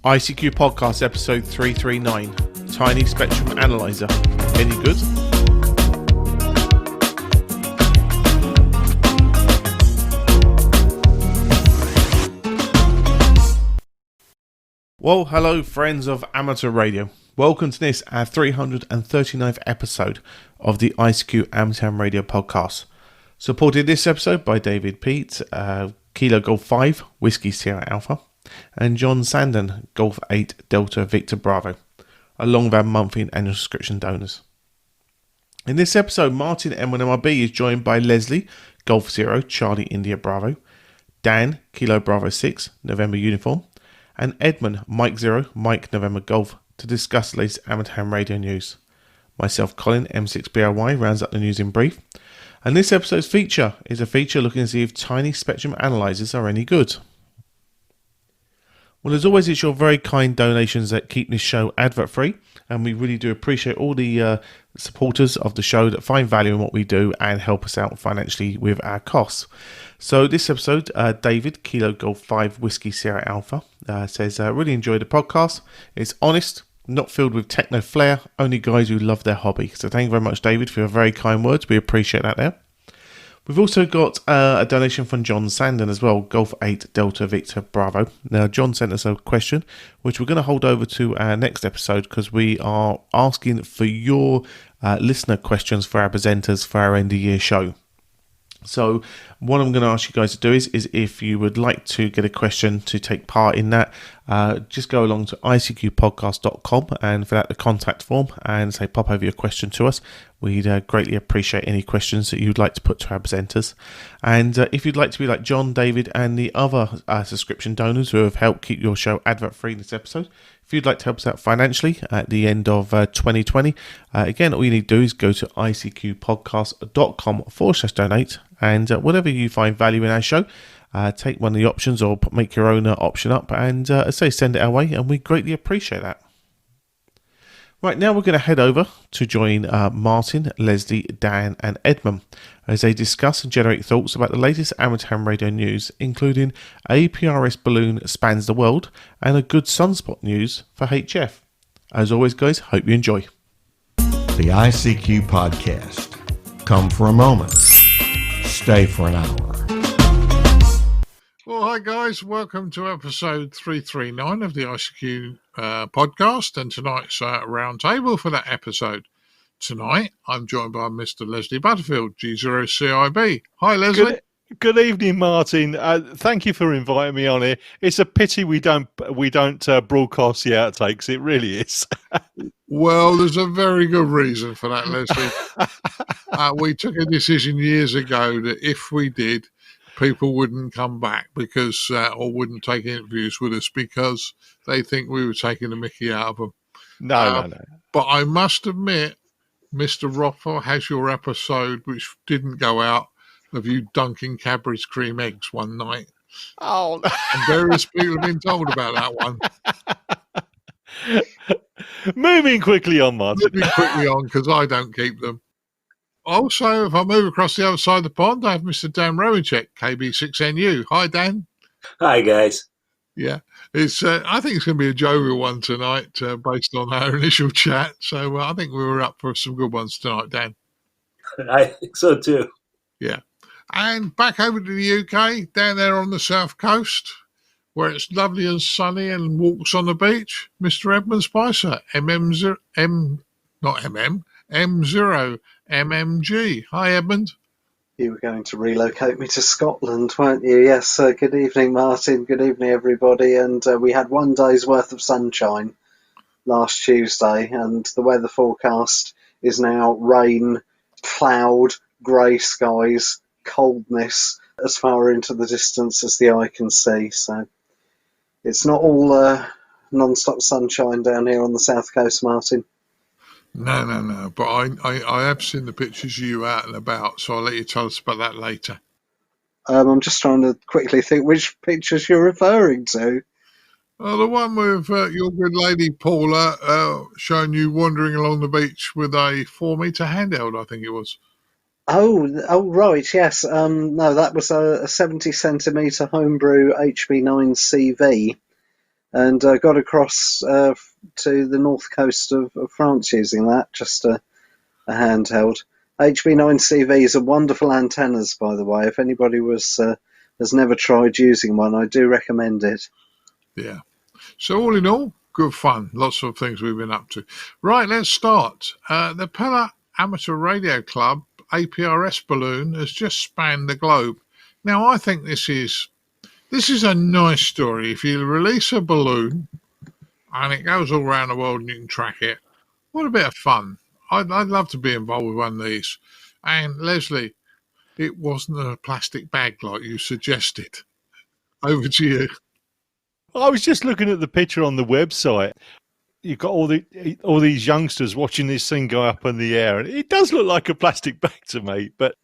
ICQ Podcast Episode 339, Tiny Spectrum Analyzer. Any good? Well, hello friends of amateur radio. Welcome to this, our 339th episode of the ICQ Amateur Radio Podcast. Supported this episode by David Pete, Kilo Golf 5, Whiskey Sierra Alpha, and John Sandon, Golf 8 Delta Victor Bravo, along with our monthly and annual subscription donors. In this episode, Martin M1MRB is joined by Leslie, Golf 0 Charlie India Bravo, Dan, Kilo Bravo 6 November Uniform, and Edmund, Mike 0 Mike November Golf, to discuss the latest amateur ham radio news. Myself, Colin M6BOY, rounds up the news in brief, and this episode's feature is a feature looking to see if tiny spectrum analyzers are any good. Well, as always, it's your very kind donations that keep this show advert-free, and we really do appreciate all the supporters of the show that find value in what we do and help us out financially with our costs. So this episode, David, Kilo Golf 5 Whiskey Sierra Alpha, says, really enjoyed the podcast. It's honest, not filled with techno flair, only guys who love their hobby. So thank you very much, David, for your very kind words. We appreciate that there. We've also got a donation from John Sandon as well, Golf 8 Delta Victor Bravo. Now, John sent us a question, which we're going to hold over to our next episode because we are asking for your listener questions for our presenters for our end of year show. So what I'm going to ask you guys to do is if you would like to get a question to take part in that, just go along to icqpodcast.com and fill out the contact form and say pop over your question to us. We'd greatly appreciate any questions that you'd like to put to our presenters. And if you'd like to be like John, David and the other subscription donors who have helped keep your show advert free in this episode, if you'd like to help us out financially at the end of 2020, again, all you need to do is go to icqpodcast.com/donate, and whatever you find value in our show, take one of the options or make your own option up and send it our way, and we greatly appreciate that. Right, now we're going to head over to join Martin, Leslie, Dan and Edmund as they discuss and generate thoughts about the latest amateur ham radio news, including APRS balloon spans the world and a good sunspot news for HF. As always, guys, hope you enjoy. The ICQ Podcast. Come for a moment. Stay for an hour. Well, hi guys, welcome to episode 339 of the ICQ podcast, and tonight's roundtable for that episode. Tonight, I'm joined by Mr. Leslie Butterfield G0CIB. Hi, Leslie. Good evening, Martin. Thank you for inviting me on here. It's a pity we don't broadcast the outtakes. It really is. Well, there's a very good reason for that, Leslie. We took a decision years ago that if we did, people wouldn't come back because, or wouldn't take interviews with us because they think we were taking the mickey out of them. No. But I must admit, Mr. Rothwell has your episode, which didn't go out, of you dunking Cadbury's cream eggs one night. Oh, and various people have been told about that one. Moving quickly on, Martin. Moving quickly on, because I don't keep them. Also, if I move across the other side of the pond, I have Mr. Dan Romanchik, KB6NU. Hi, Dan. Hi, guys. Yeah, it's. I think it's going to be a jovial one tonight, based on our initial chat. So I think we were up for some good ones tonight, Dan. I think so too. Yeah, and back over to the UK, down there on the south coast, where it's lovely and sunny and walks on the beach, Mr. Edmund Spicer, M0MMG. Hi, Edmund. You were going to relocate me to Scotland, weren't you? Yes. Good evening, Martin. Good evening, everybody. And we had 1 day's worth of sunshine last Tuesday, and the weather forecast is now rain, cloud, grey skies, coldness as far into the distance as the eye can see. So it's not all non-stop sunshine down here on the south coast, Martin. No. But I have seen the pictures of you out and about, so I'll let you tell us about that later. I'm just trying to quickly think which pictures you're referring to. The one with your good lady Paula showing you wandering along the beach with a 4-metre handheld, I think it was. Oh, right, yes. No, that was a 70 centimetre homebrew HB9CV and got across to the north coast of France using that, just a handheld. HB9CVs are wonderful antennas, by the way. If anybody has never tried using one, I do recommend it. Yeah. So all in all, good fun. Lots of things we've been up to. Right, let's start. The Pella Amateur Radio Club APRS balloon has just spanned the globe. Now, I think this is a nice story. If you release a balloon and it goes all around the world and you can track it, what a bit of fun. I'd love to be involved with one of these. And Leslie, it wasn't a plastic bag like you suggested. Over to you. I was just looking at the picture on the website. You've got all these youngsters watching this thing go up in the air, and it does look like a plastic bag to me. But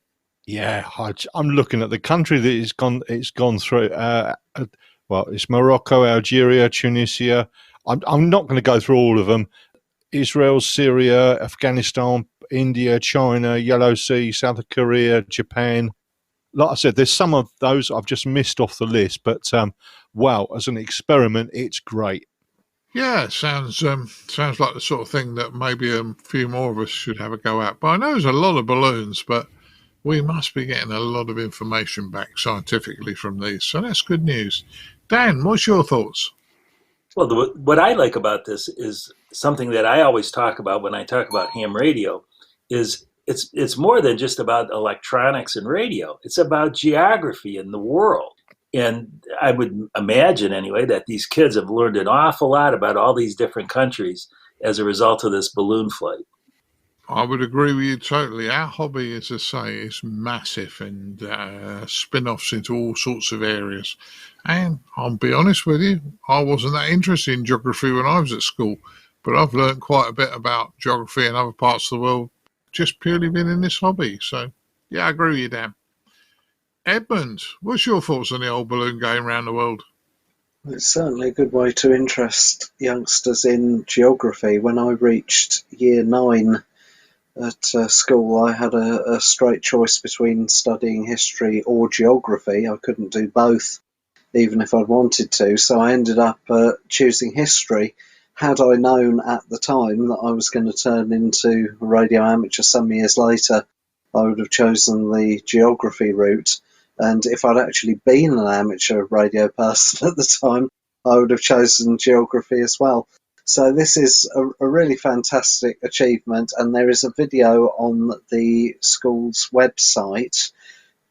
yeah, I'm looking at the country that it's gone through. Well, it's Morocco, Algeria, Tunisia. I'm not going to go through all of them. Israel, Syria, Afghanistan, India, China, Yellow Sea, South Korea, Japan. Like I said, there's some of those I've just missed off the list, but wow, as an experiment, it's great. Yeah, sounds like the sort of thing that maybe a few more of us should have a go at. But I know there's a lot of balloons, but we must be getting a lot of information back scientifically from these. So that's good news. Dan, what's your thoughts? Well, what I like about this is something that I always talk about when I talk about ham radio is it's more than just about electronics and radio. It's about geography in the world. And I would imagine anyway that these kids have learned an awful lot about all these different countries as a result of this balloon flight. I would agree with you totally. Our hobby, as I say, is massive and spin-offs into all sorts of areas. And I'll be honest with you, I wasn't that interested in geography when I was at school, but I've learned quite a bit about geography in other parts of the world just purely being in this hobby. So, yeah, I agree with you, Dan. Edmund, what's your thoughts on the old balloon going around the world? It's certainly a good way to interest youngsters in geography. When I reached year 9 at school, I had a straight choice between studying history or geography. I couldn't do both, even if I'd wanted to, so I ended up choosing history. Had I known at the time that I was going to turn into a radio amateur some years later, I would have chosen the geography route. And if I'd actually been an amateur radio person at the time, I would have chosen geography as well. So this is a really fantastic achievement, and there is a video on the school's website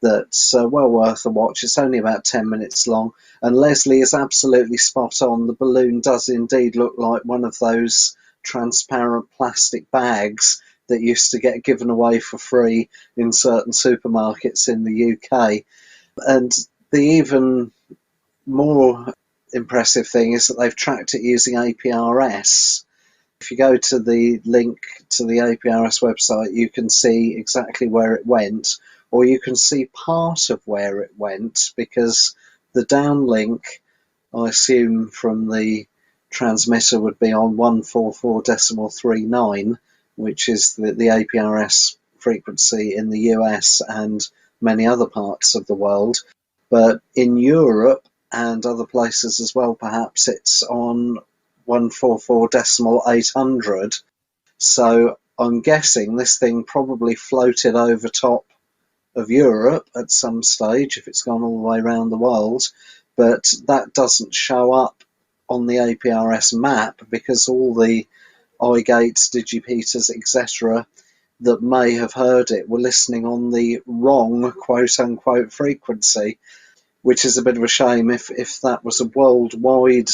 that's well worth a watch. It's only about 10 minutes long, and Leslie is absolutely spot on. The balloon does indeed look like one of those transparent plastic bags that used to get given away for free in certain supermarkets in the UK. And the even more impressive thing is that they've tracked it using APRS. If you go to the link to the APRS website, you can see exactly where it went, or you can see part of where it went, because the downlink, I assume from the transmitter, would be on 144.39, which is the APRS frequency in the US and many other parts of the world. But in Europe and other places as well, perhaps it's on 144.800. So I'm guessing this thing probably floated over top of Europe at some stage if it's gone all the way around the world, but that doesn't show up on the APRS map because all the iGates, Digipeters, etc. that may have heard it were listening on the wrong quote-unquote frequency, which is a bit of a shame. If that was a worldwide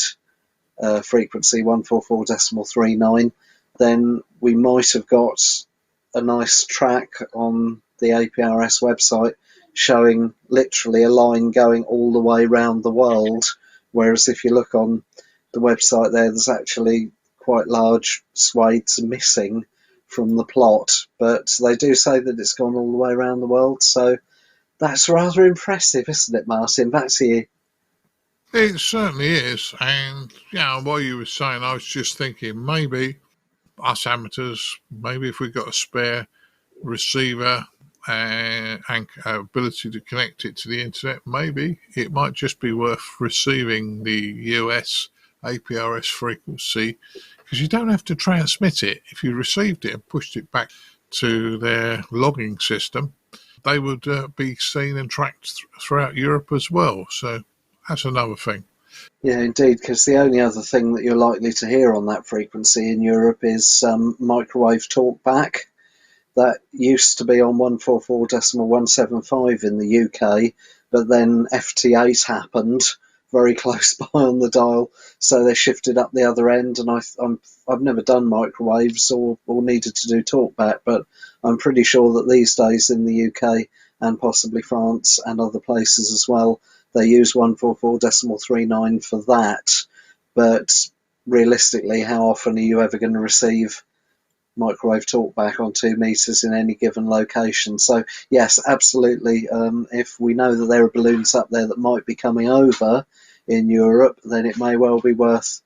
frequency, 144.39, then we might have got a nice track on the APRS website showing literally a line going all the way around the world, whereas if you look on the website there's actually quite large swathes missing from the plot, but they do say that it's gone all the way around the world, so that's rather impressive, isn't it, Martin? Back to you. It certainly is. And, while you were saying, I was just thinking maybe us amateurs, maybe if we got a spare receiver and ability to connect it to the internet, maybe it might just be worth receiving the US APRS frequency, because you don't have to transmit it. If you received it and pushed it back to their logging system, they would be seen and tracked throughout Europe as well. So that's another thing. Yeah, indeed, because the only other thing that you're likely to hear on that frequency in Europe is microwave talkback. That used to be on 144.175 in the UK, but then FT8 happened very close by on the dial, so they shifted up the other end. And I've never done microwaves or needed to do talkback, but I'm pretty sure that these days in the UK and possibly France and other places as well, they use 144.39 for that. But realistically, how often are you ever going to receive microwave talkback on 2 meters in any given location? So yes, absolutely. If we know that there are balloons up there that might be coming over in Europe, then it may well be worth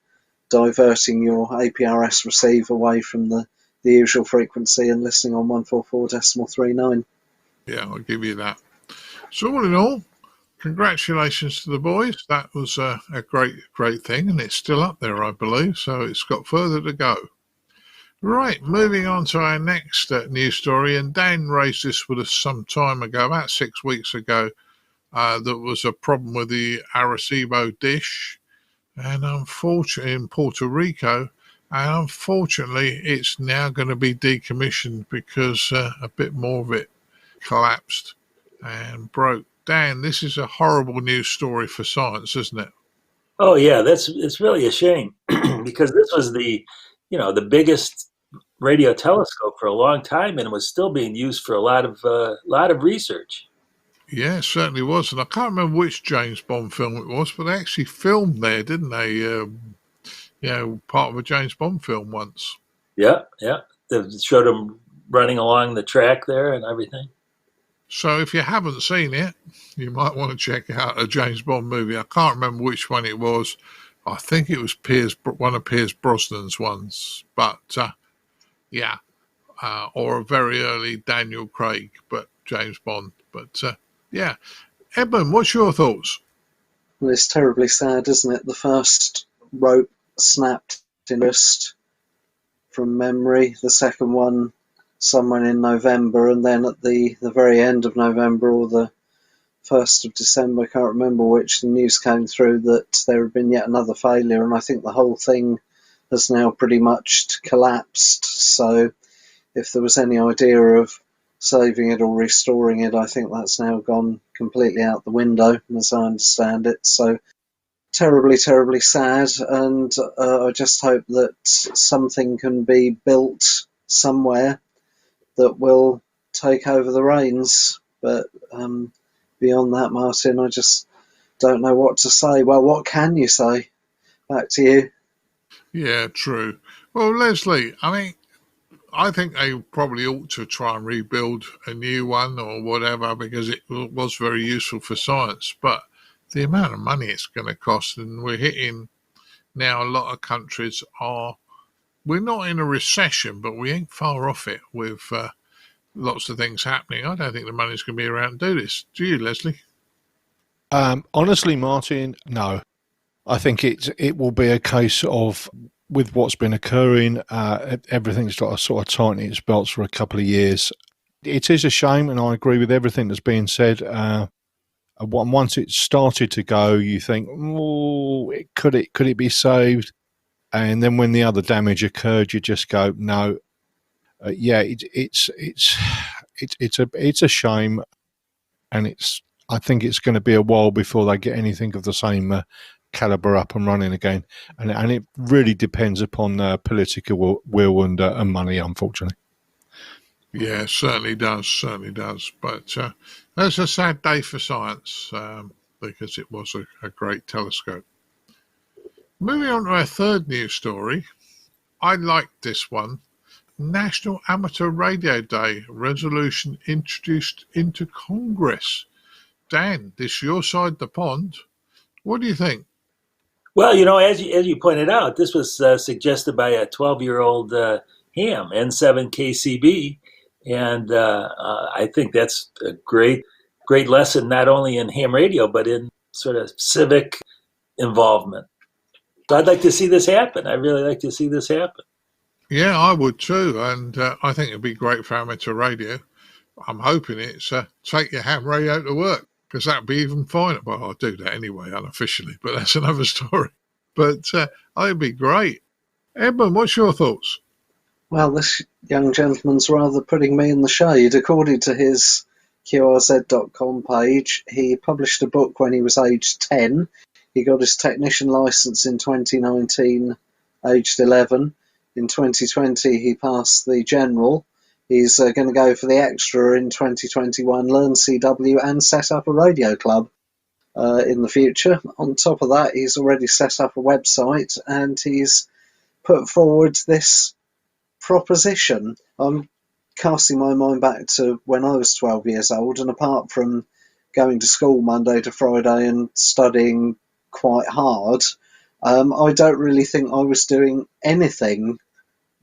diverting your APRS receive away from the usual frequency and listening on 144.39. Yeah, I'll give you that. So all in all, congratulations to the boys. That was a great thing, and it's still up there, I believe, so it's got further to go. Right, moving on to our next news story, and Dan raised this with us some time ago, about 6 weeks ago. There was a problem with the Arecibo Dish, and unfortunately in Puerto Rico, and unfortunately it's now going to be decommissioned because a bit more of it collapsed and broke. Dan, this is a horrible news story for science, isn't it? Oh yeah, it's really a shame because this was the biggest radio telescope for a long time, and it was still being used for a lot of research. Yeah, it certainly was. And I can't remember which James Bond film it was, but they actually filmed there, didn't they? Part of a James Bond film once. Yeah. They showed them running along the track there and everything. So if you haven't seen it, you might want to check out a James Bond movie. I can't remember which one it was. I think it was one of Pierce Brosnan's ones. But, or a very early Daniel Craig, but James Bond. But, yeah. Edmund, what's your thoughts? Well, it's terribly sad, isn't it? The first rope snapped in wrist from memory. The second one somewhere in November, and then at the very end of November or the 1st of December, I can't remember which, the news came through that there had been yet another failure, and I think the whole thing has now pretty much collapsed. So if there was any idea of saving it or restoring it, I think that's now gone completely out the window, as I understand it. So terribly, terribly sad, and I just hope that something can be built somewhere that will take over the reins. But beyond that, Martin, I just don't know what to say. Well, what can you say? Back to you. Yeah, true. Well, Leslie, I think they probably ought to try and rebuild a new one or whatever, because it was very useful for science. But the amount of money it's going to cost, and we're hitting now, a lot of countries we're not in a recession, but we ain't far off it with lots of things happening. I don't think the money's going to be around to do this. Do you, Leslie? Honestly, Martin, no. I think it will be a case of, with what's been occurring, everything's got to sort of tighten its belts for a couple of years. It is a shame, and I agree with everything that's being said. Once it started to go, you think, oh, could it be saved? And then when the other damage occurred, you just go, no. It's a shame, and I think it's going to be a while before they get anything of the same caliber up and running again, and it really depends upon political will and money, unfortunately. Yeah, certainly does. But that's a sad day for science, because it was a great telescope. Moving on to our third news story. I liked this one. National Amateur Radio Day resolution introduced into Congress. Dan, this is your side of the pond. What do you think? Well, as you pointed out, this was suggested by a 12-year-old ham, N7KCB, and I think that's a great lesson, not only in ham radio, but in sort of civic involvement. So I'd like to see this happen. I really like to see this happen. Yeah, I would too, and I think it'd be great for amateur radio. I'm hoping it's take your ham radio to work, because that'd be even finer. Well, I'll do that anyway, unofficially, but that's another story. But I think it'd be great. Edmund, what's your thoughts? Well, this young gentleman's rather putting me in the shade. According to his QRZ.com page, he published a book when he was aged 10. He got his technician license in 2019, aged 11. In 2020, he passed the general. He's going to go for the extra in 2021, learn CW and set up a radio club in the future. On top of that, he's already set up a website and he's put forward this proposition. I'm casting my mind back to when I was 12 years old, and apart from going to school Monday to Friday and studying quite hard, I don't really think I was doing anything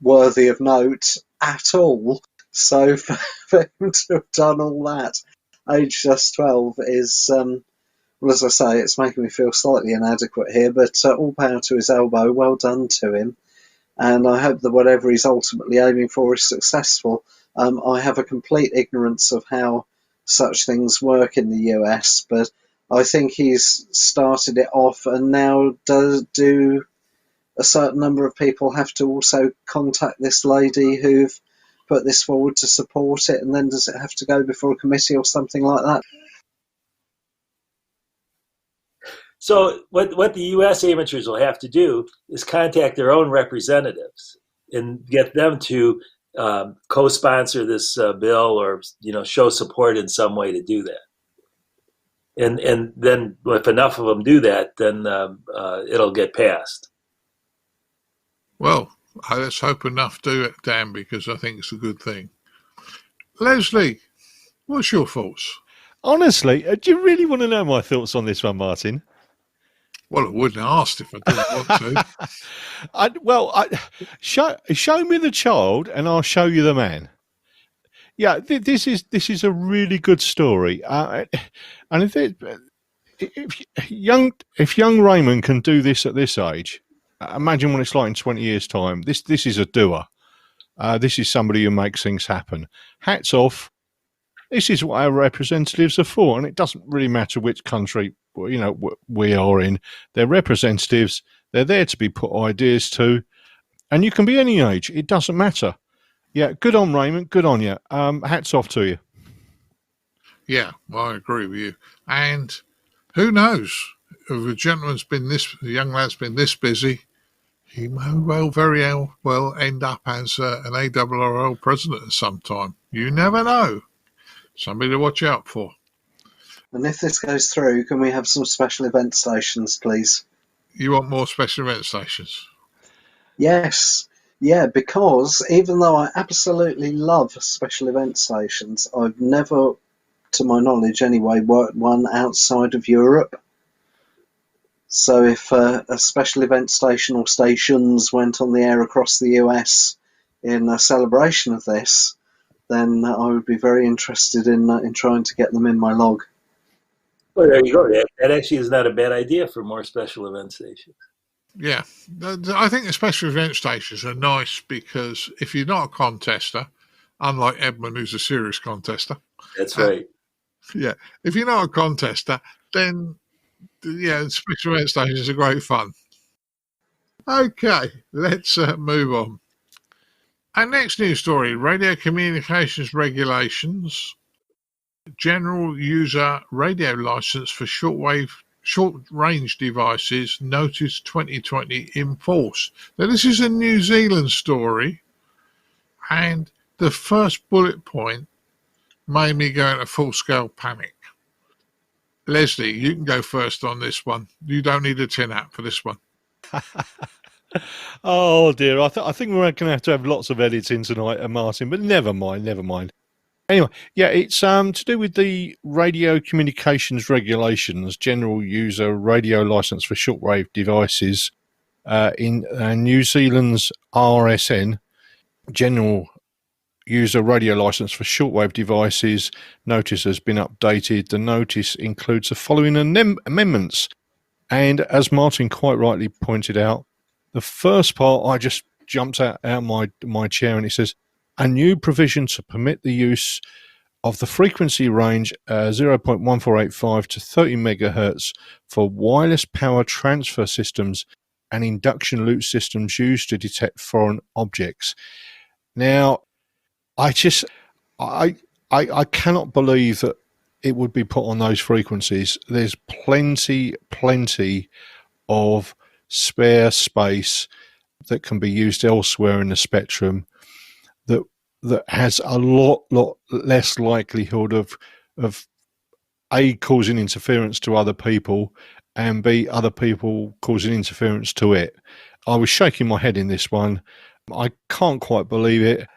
worthy of note at all. So for him to have done all that, age just 12, is, well, as I say, it's making me feel slightly inadequate here, but all power to his elbow, well done to him. And I hope that whatever he's ultimately aiming for is successful. I have a complete ignorance of how such things work in the US, but I think he's started it off, and now do a certain number of people have to also contact this lady who've put this forward to support it, and then does it have to go before a committee or something like that? So what the U.S. amateurs will have to do is contact their own representatives and get them to co-sponsor this bill, or show support in some way to do that. And then if enough of them do that, then it'll get passed. Well, let's hope enough do it, Dan, because I think it's a good thing. Leslie, what's your thoughts? Honestly, do you really want to know my thoughts on this one, Martin? Well, I wouldn't have asked if I didn't want to. Show me the child and I'll show you the man. Yeah, this is a really good story. And if young Raymond can do this at this age, imagine what it's like in 20 years' time. This is a doer. This is somebody who makes things happen. Hats off. This is what our representatives are for, and it doesn't really matter which country we are in. They're representatives. They're there to be put ideas to, and you can be any age. It doesn't matter. Yeah, good on Raymond. Good on you. Hats off to you. Yeah, well, I agree with you. And who knows? If the young lad's been this busy, he may very well end up as an ARRL president at some time. You never know. Somebody to watch out for. And if this goes through, can we have some special event stations, please? You want more special event stations? Yes. Yeah, because even though I absolutely love special event stations, I've never, to my knowledge anyway, worked one outside of Europe. So if a special event station or stations went on the air across the US in a celebration of this, then I would be very interested in trying to get them in my log. Well, there you go. That actually is not a bad idea for more special event stations. Yeah, I think the special event stations are nice because if you're not a contester, unlike Edmund, who's a serious contester. That's right. Yeah, if you're not a contester, then special event stations are great fun. Okay, let's move on. Our next news story, radio communications regulations, general user radio license for short-range devices, notice 2020 in force. Now, this is a New Zealand story, and the first bullet point made me go into full-scale panic. Leslie, you can go first on this one. You don't need a tin hat for this one. Oh dear, I think we're going to have lots of editing tonight, Martin, but never mind. Anyway, yeah, it's to do with the radio communications regulations, general user radio license for shortwave devices in New Zealand's RSN, general user radio license for shortwave devices. Notice has been updated. The notice includes the following amendments. And as Martin quite rightly pointed out, the first part I just jumped out my chair, and it says, a new provision to permit the use of the frequency range 0.1485 to 30 megahertz for wireless power transfer systems and induction loop systems used to detect foreign objects. Now, I cannot believe that it would be put on those frequencies. There's plenty of spare space that can be used elsewhere in the spectrum that has a lot less likelihood of A, causing interference to other people, and B, other people causing interference to it. I was shaking my head in this one. I can't quite believe it.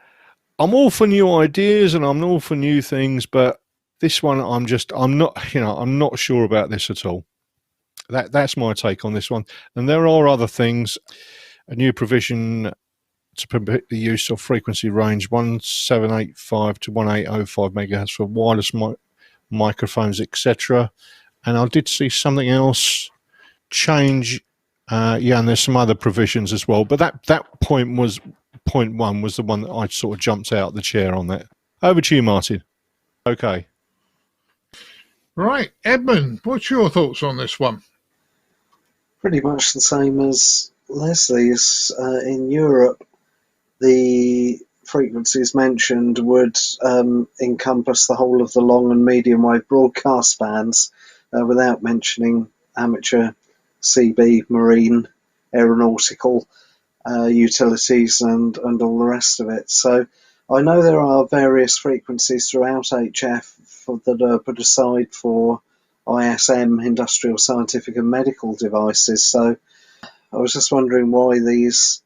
I'm all for new ideas and I'm all for new things, but this one I'm not sure about this at all. That's my take on this one. And there are other things. A new provision to permit the use of frequency range 1785 to 1805 megahertz for wireless microphones, etc. And I did see something else change. And there's some other provisions as well. But that point one was the one that I sort of jumped out the chair on that. Over to you, Martin. Okay. Right, Edmund, what's your thoughts on this one? Pretty much the same as Leslie's. In Europe, the frequencies mentioned would encompass the whole of the long and medium wave broadcast bands without mentioning amateur, CB, marine, aeronautical utilities and all the rest of it. So I know there are various frequencies throughout HF that are put aside for ISM, industrial, scientific and medical devices. So I was just wondering why these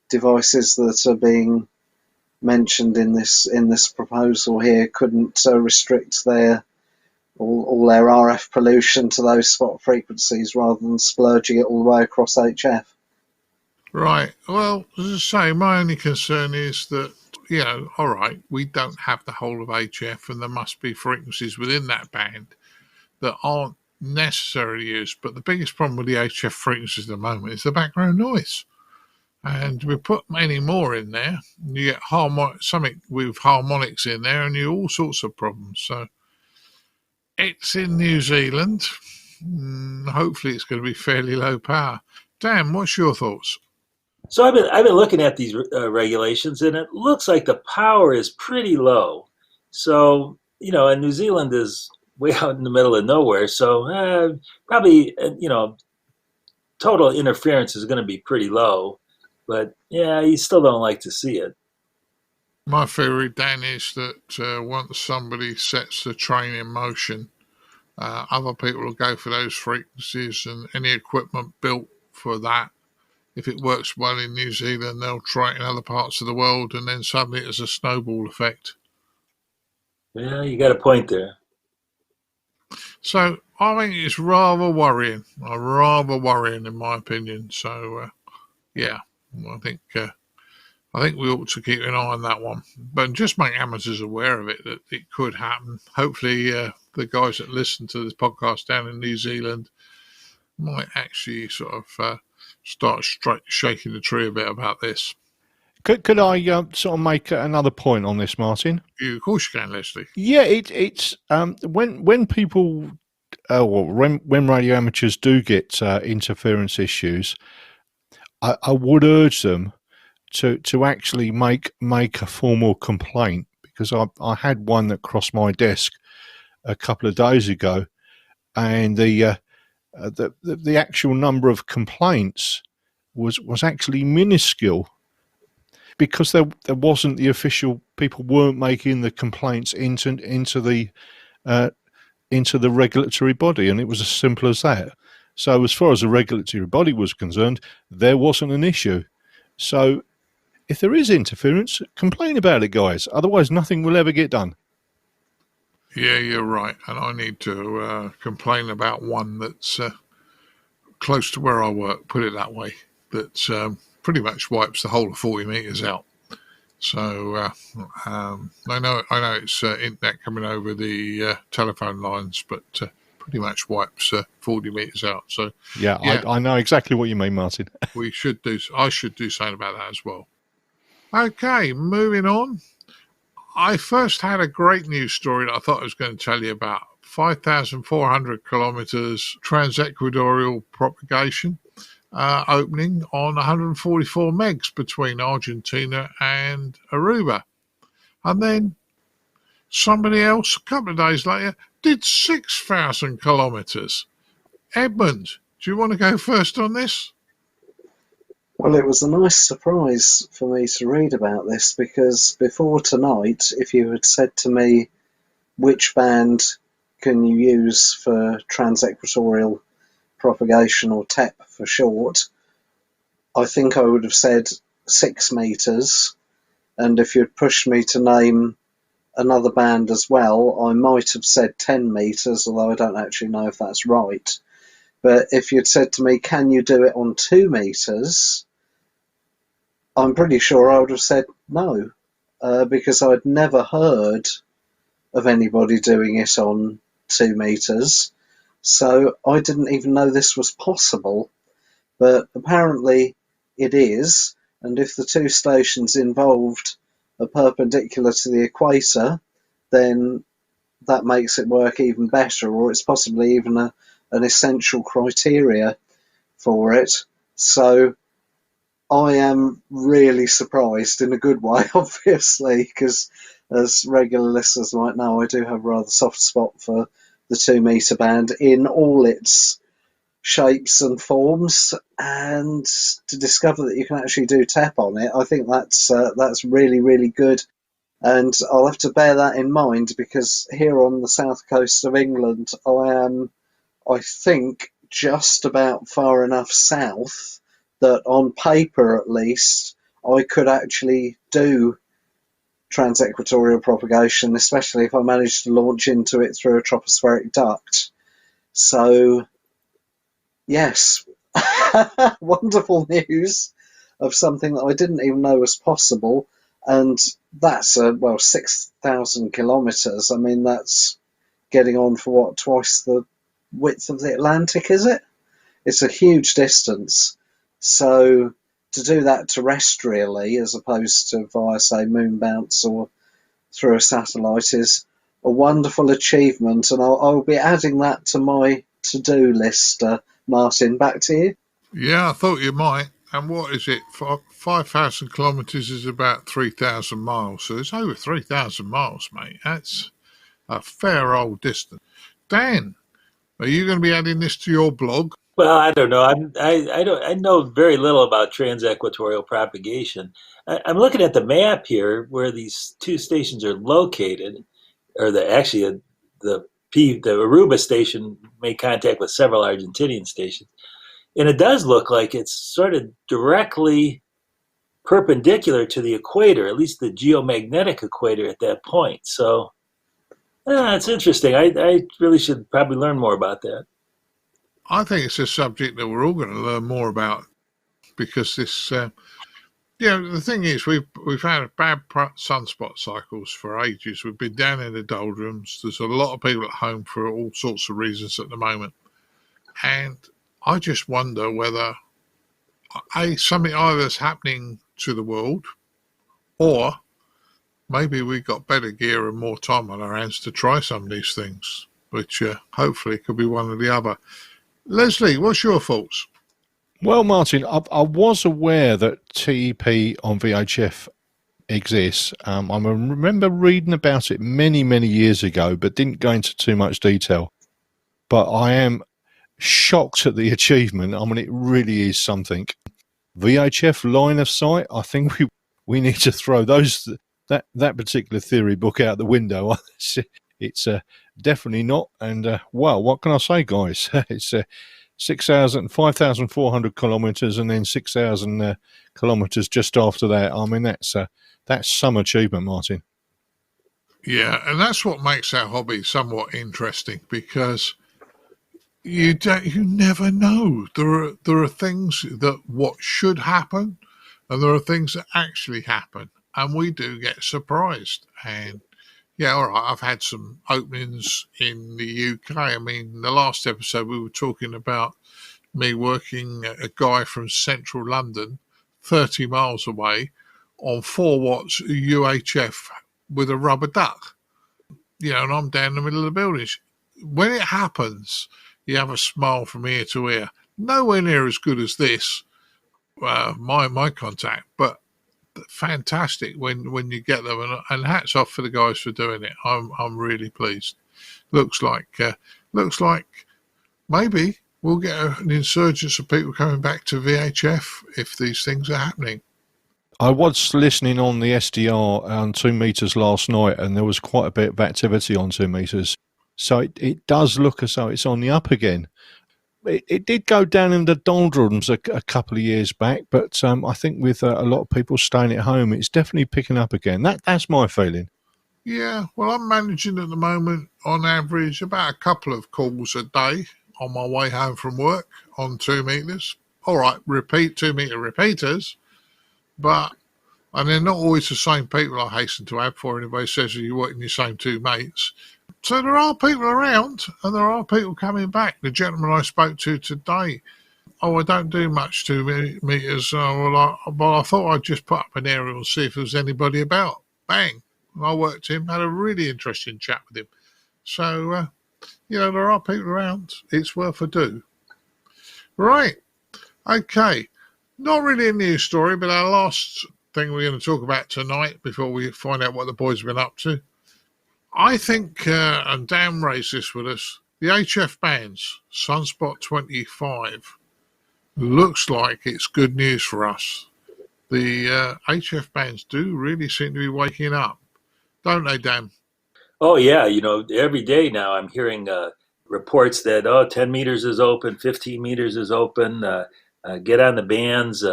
devices that are being mentioned in this proposal here couldn't restrict all their RF pollution to those spot frequencies rather than splurging it all the way across HF. Right. Well, as I say, my only concern is that, all right, we don't have the whole of HF and there must be frequencies within that band that aren't necessarily used. But the biggest problem with the HF frequencies at the moment is the background noise. And we put many more in there, and you get something with harmonics in there, and you all sorts of problems. So it's in New Zealand. Hopefully, it's going to be fairly low power. Dan, what's your thoughts? So I've been looking at these regulations, and it looks like the power is pretty low. So and New Zealand is way out in the middle of nowhere. So probably total interference is going to be pretty low. But yeah, you still don't like to see it. My theory, Dan, is that once somebody sets the train in motion, other people will go for those frequencies, and any equipment built for that, if it works well in New Zealand, they'll try it in other parts of the world, and then suddenly there's a snowball effect. Yeah, you got a point there. So I think it's rather worrying. In my opinion. So yeah, I think we ought to keep an eye on that one, but just make amateurs aware of it, that it could happen. Hopefully, the guys that listen to this podcast down in New Zealand might actually sort of start shaking the tree a bit about this. Could I sort of make another point on this, Martin? Of course you can, Leslie. Yeah, it's when people, when radio amateurs do get interference issues, I would urge them to actually make a formal complaint, because I had one that crossed my desk a couple of days ago, and the actual number of complaints was actually minuscule, because there wasn't the official, people weren't making the complaints into the regulatory body, and it was as simple as that. So as far as the regulatory body was concerned, there wasn't an issue. So if there is interference, complain about it, guys. Otherwise, nothing will ever get done. Yeah, you're right. And I need to complain about one that's close to where I work, put it that way, that's pretty much wipes the whole of 40 metres out. So I know it's internet coming over the telephone lines, but pretty much wipes 40 meters out. So Yeah, I know exactly what you mean, Martin. I should do something about that as well. Okay, moving on. I first had a great news story that I thought I was going to tell you about. 5,400 kilometers transequatorial propagation opening on 144 megs between Argentina and Aruba. And then somebody else, a couple of days later, did 6,000 kilometers. Edmund, do you want to go first on this? Well, it was a nice surprise for me to read about this, because before tonight, if you had said to me which band can you use for transequatorial propagation, or TEP for short, I think I would have said 6 meters. And if you'd pushed me to name another band as well, I might have said 10 meters, although I don't actually know if that's right. But if you'd said to me, can you do it on 2 meters, I'm pretty sure I would have said no, because I'd never heard of anybody doing it on 2 meters. So I didn't even know this was possible. But apparently it is. And if the 2 stations involved are perpendicular to the equator, then that makes it work even better, or it's possibly even an essential criteria for it. So I am really surprised, in a good way, obviously, because as regular listeners might know, I do have a rather soft spot for the 2 meter band in all its shapes and forms, and to discover that you can actually do TEP on it, I think that's really, really good. And I'll have to bear that in mind, because here on the south coast of England, I am, I think, just about far enough south that on paper at least I could actually do transequatorial propagation, especially if I managed to launch into it through a tropospheric duct. So yes, wonderful news of something that I didn't even know was possible. And that's 6,000 kilometers. I mean, that's getting on for what, twice the width of the Atlantic, is it? It's a huge distance. So to do that terrestrially, as opposed to via, say, moon bounce or through a satellite, is a wonderful achievement. And I'll be adding that to my to-do list. Martin, back to you. Yeah, I thought you might. And what is it? 5,000 kilometres is about 3,000 miles. So it's over 3,000 miles, mate. That's a fair old distance. Dan, are you going to be adding this to your blog? Well, I don't know. I know very little about transequatorial propagation. I'm looking at the map here where these 2 stations are located, or the Aruba station made contact with several Argentinian stations. And it does look like it's sort of directly perpendicular to the equator, at least the geomagnetic equator at that point. So it's interesting. I really should probably learn more about that. I think it's a subject that we're all going to learn more about, because this, the thing is, we've had bad sunspot cycles for ages. We've been down in the doldrums. There's a lot of people at home for all sorts of reasons at the moment. And I just wonder whether something either is happening to the world, or maybe we've got better gear and more time on our hands to try some of these things, which hopefully could be one or the other. Leslie, what's your thoughts? Well, Martin, I was aware that TEP on VHF exists. I remember reading about it many, many years ago, but didn't go into too much detail. But I am shocked at the achievement. I mean, it really is something. VHF line of sight, I think we need to throw that particular theory book out the window. It's definitely not. And well, what can I say, guys? It's 5,400 kilometers, and then 6,000 kilometers just after that. I mean, that's some achievement, Martin. Yeah, and that's what makes our hobby somewhat interesting, because you never know. There are things that what should happen, and there are things that actually happen, and we do get surprised. And Yeah, all right. I've had some openings in the UK. I mean, the last episode we were talking about me working a guy from central London, 30 miles away, on 4 watts UHF with a rubber duck. And I'm down in the middle of the building. When it happens, you have a smile from ear to ear. Nowhere near as good as this, my contact, but fantastic when you get them, and hats off for the guys for doing it. I'm really pleased. Looks like maybe we'll get an insurgence of people coming back to VHF if these things are happening. I was listening on the SDR on 2 meters last night, and there was quite a bit of activity on 2 meters. So it does look as though it's on the up again. It did go down in the doldrums a couple of years back, but I think with a lot of people staying at home, it's definitely picking up again. That's my feeling. Yeah, well, I'm managing at the moment, on average, about a couple of calls a day on my way home from work on 2 meters. All right, 2 meter repeaters, and they're not always the same people, I hasten to add, before anybody says you're working your same 2 mates. So there are people around, and there are people coming back. The gentleman I spoke to today, I don't do much 2 meters. I thought I'd just put up an aerial and see if there was anybody about. Bang. I worked him, had a really interesting chat with him. So, there are people around. It's worth a do. Right. Okay. Not really a news story, but our last thing we're going to talk about tonight before we find out what the boys have been up to. I think, and Dan raised this with us, the HF bands, Sunspot 25, looks like it's good news for us. The HF bands do really seem to be waking up, don't they, Dan? Oh, yeah. Every day now I'm hearing reports that, 10 meters is open, 15 meters is open, get on the bands.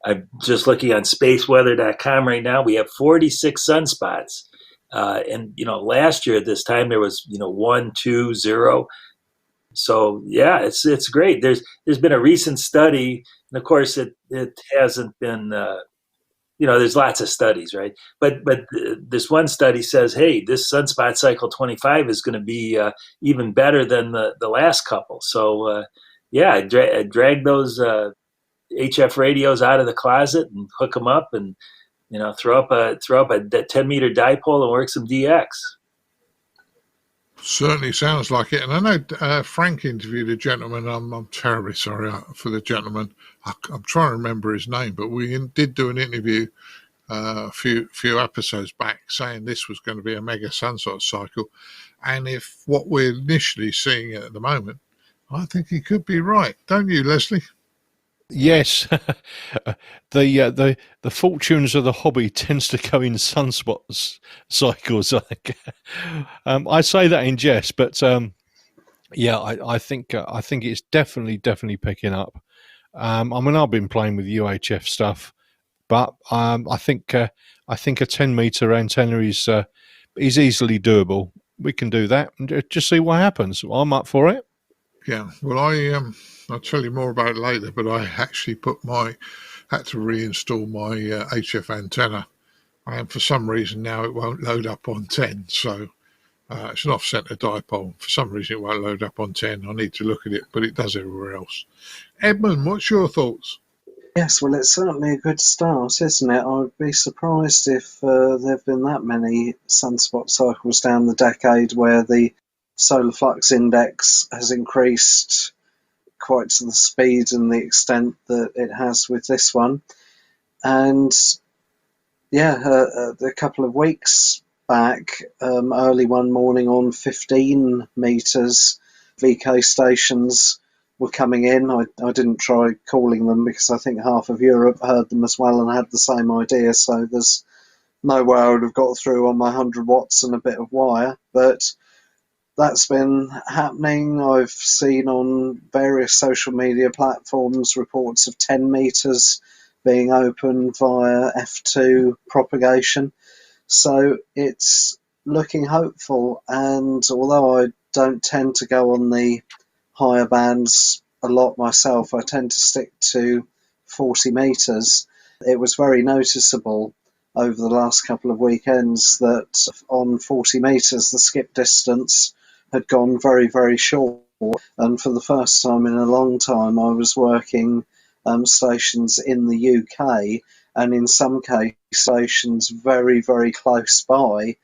I'm just looking on spaceweather.com right now. We have 46 sunspots. And last year at this time there was 1, 2, 0. So yeah, it's great. There's been a recent study, and of course it hasn't been there's lots of studies, right? But this one study says, hey, this sunspot cycle 25 is going to be even better than the last couple. So I drag those HF radios out of the closet and hook them up and throw up a 10 meter dipole and work some DX. Certainly sounds like it. And I know Frank interviewed a gentleman. I'm terribly sorry for the gentleman. I'm trying to remember his name, but we did do an interview a few episodes back saying this was going to be a mega sunspot cycle. And if what we're initially seeing at the moment, I think he could be right. Don't you, Leslie? Yes, the fortunes of the hobby tends to go in sunspot cycles. I say that in jest, but I think it's definitely picking up. I've been playing with UHF stuff, but I think a 10 meter antenna is easily doable. We can do that and just see what happens. I'm up for it. Yeah, well, I'll tell you more about it later, but I actually had to reinstall my HF antenna, and for some reason now it won't load up on 10, so it's an off-center dipole. For some reason it won't load up on 10. I need to look at it, but it does everywhere else. Edmund, what's your thoughts? Yes, well, it's certainly a good start, isn't it? I would be surprised if there have been that many sunspot cycles down the decade where the solar flux index has increased quite to the speed and the extent that it has with this one. And a couple of weeks back, early one morning on 15 meters, VK stations were coming in. I didn't try calling them because I think half of Europe heard them as well and had the same idea, so there's no way I would have got through on my 100 watts and a bit of wire, but that's been happening. I've seen on various social media platforms reports of 10 meters being opened via F2 propagation. So it's looking hopeful. And although I don't tend to go on the higher bands a lot myself, I tend to stick to 40 meters. It was very noticeable over the last couple of weekends that on 40 metres the skip distance had gone very, very short. And for the first time in a long time, I was working stations in the UK, and in some cases stations very, very close by.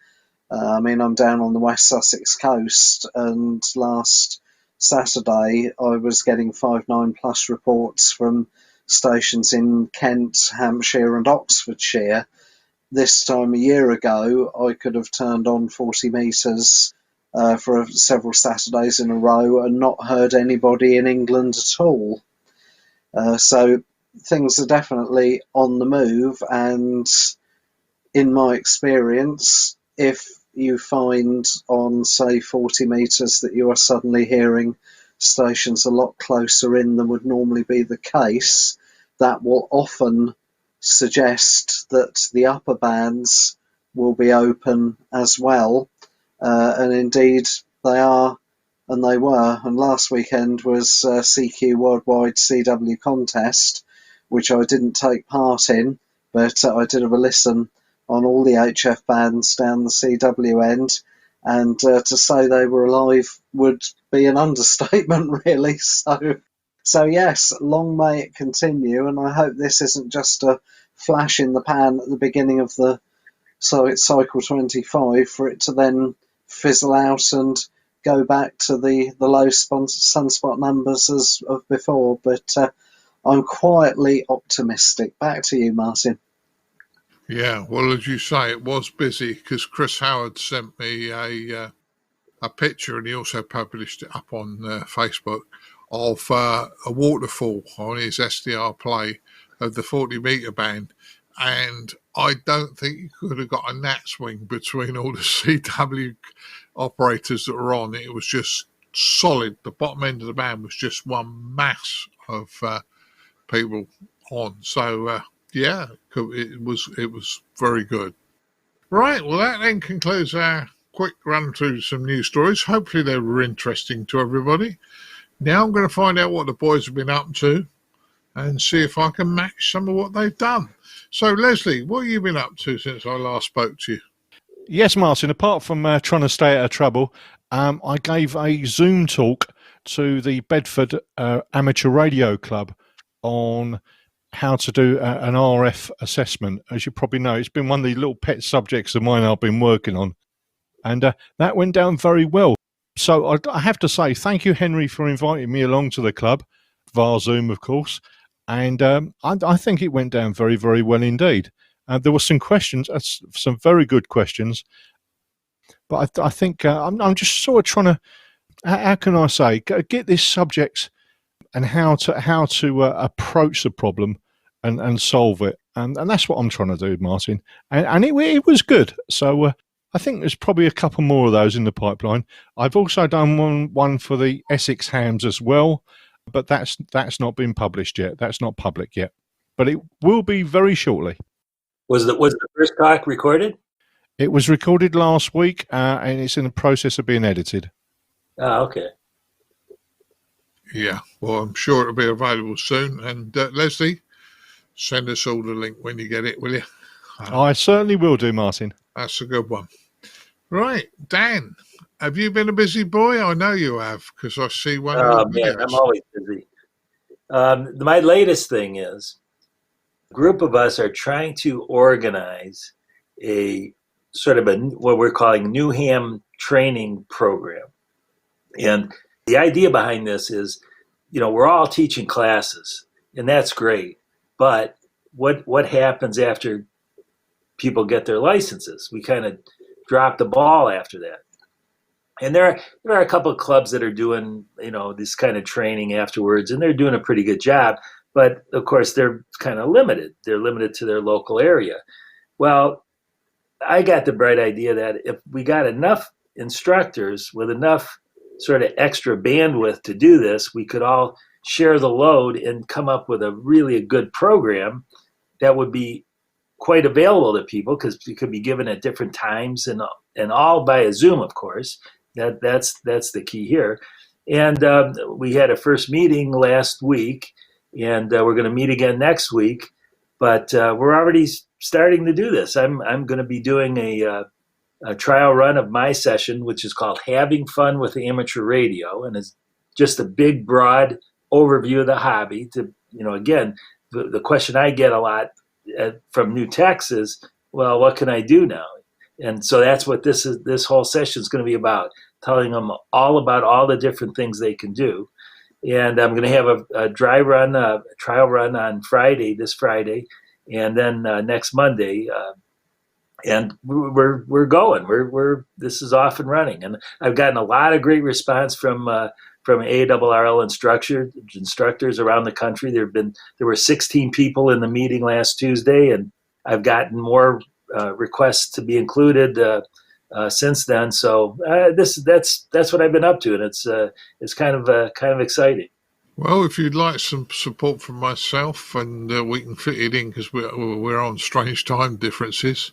I mean, I'm down on the West Sussex coast, and last Saturday I was getting 5.9+ reports from stations in Kent, Hampshire and Oxfordshire. This time a year ago, I could have turned on 40 metres for several Saturdays in a row and not heard anybody in England at all. So things are definitely on the move, and in my experience, if you find on, say, 40 metres that you are suddenly hearing stations a lot closer in than would normally be the case, that will often suggest that the upper bands will be open as well. And indeed, they are, and they were. And last weekend was CQ Worldwide CW Contest, which I didn't take part in, but I did have a listen on all the HF bands down the CW end, and to say they were alive would be an understatement, really. So yes, long may it continue, and I hope this isn't just a flash in the pan at the beginning of the cycle 25 for it to then fizzle out and go back to the low sunspot numbers as of before. But I'm quietly optimistic. Back to you, Martin. Yeah, well, as you say, it was busy because Chris Howard sent me a picture, and he also published it up on Facebook, of a waterfall on his SDR play of the 40 metre band. And I don't think you could have got a gnat swing between all the CW operators that were on. It was just solid. The bottom end of the band was just one mass of people on. So, yeah, it was very good. Right, well, that then concludes our quick run through some news stories. Hopefully they were interesting to everybody. Now I'm going to find out what the boys have been up to and see if I can match some of what they've done. So, Leslie, what have you been up to since I last spoke to you? Yes, Martin, apart from trying to stay out of trouble, I gave a Zoom talk to the Bedford Amateur Radio Club on how to do an RF assessment. As you probably know, it's been one of the little pet subjects of mine I've been working on. And that went down very well. So I have to say, thank you, Henry, for inviting me along to the club, via Zoom, of course. And I think it went down very, very well indeed. There were some questions, some very good questions. But I think I'm just sort of trying to, how can I say, get this subject and how to approach the problem and solve it. And that's what I'm trying to do, Martin. And it was good. So I think there's probably a couple more of those in the pipeline. I've also done one for the Essex hams as well, but that's not been published yet. That's not public yet, but it will be very shortly. Was the first talk recorded? It was recorded last week, and it's in the process of being edited. Oh, okay. Yeah, well, I'm sure it'll be available soon. And Leslie, send us all the link when you get it, will you? I certainly will do, Martin. That's a good one. Right, Dan, have you been a busy boy? I know you have, because I see one of your videos. Man, I'm always busy. My latest thing is a group of us are trying to organize a sort of what we're calling New Ham training program. And the idea behind this is, we're all teaching classes, and that's great. But what happens after people get their licenses? We kind of drop the ball after that. And there are a couple of clubs that are doing, this kind of training afterwards, and they're doing a pretty good job. But of course, they're kind of limited. They're limited to their local area. Well, I got the bright idea that if we got enough instructors with enough sort of extra bandwidth to do this, we could all share the load and come up with a good program that would be quite available to people, because it could be given at different times and all via Zoom, of course. That's the key here. And we had a first meeting last week, and we're going to meet again next week. But we're already starting to do this. I'm going to be doing a trial run of my session, which is called Having Fun with Amateur Radio, and it's just a big, broad overview of the hobby. To again, the question I get a lot from new techs is, well, what can I do now? And so that's what this whole session is going to be about, telling them all about all the different things they can do. And I'm going to have a trial run on this Friday, and then next Monday. And we're going. This is off and running, and I've gotten a lot of great response from ARRL instructors around the country. There were 16 people in the meeting last Tuesday, and I've gotten more requests to be included since then. So that's what I've been up to, and it's kind of exciting. Well, if you'd like some support from myself, and we can fit it in because we're on strange time differences,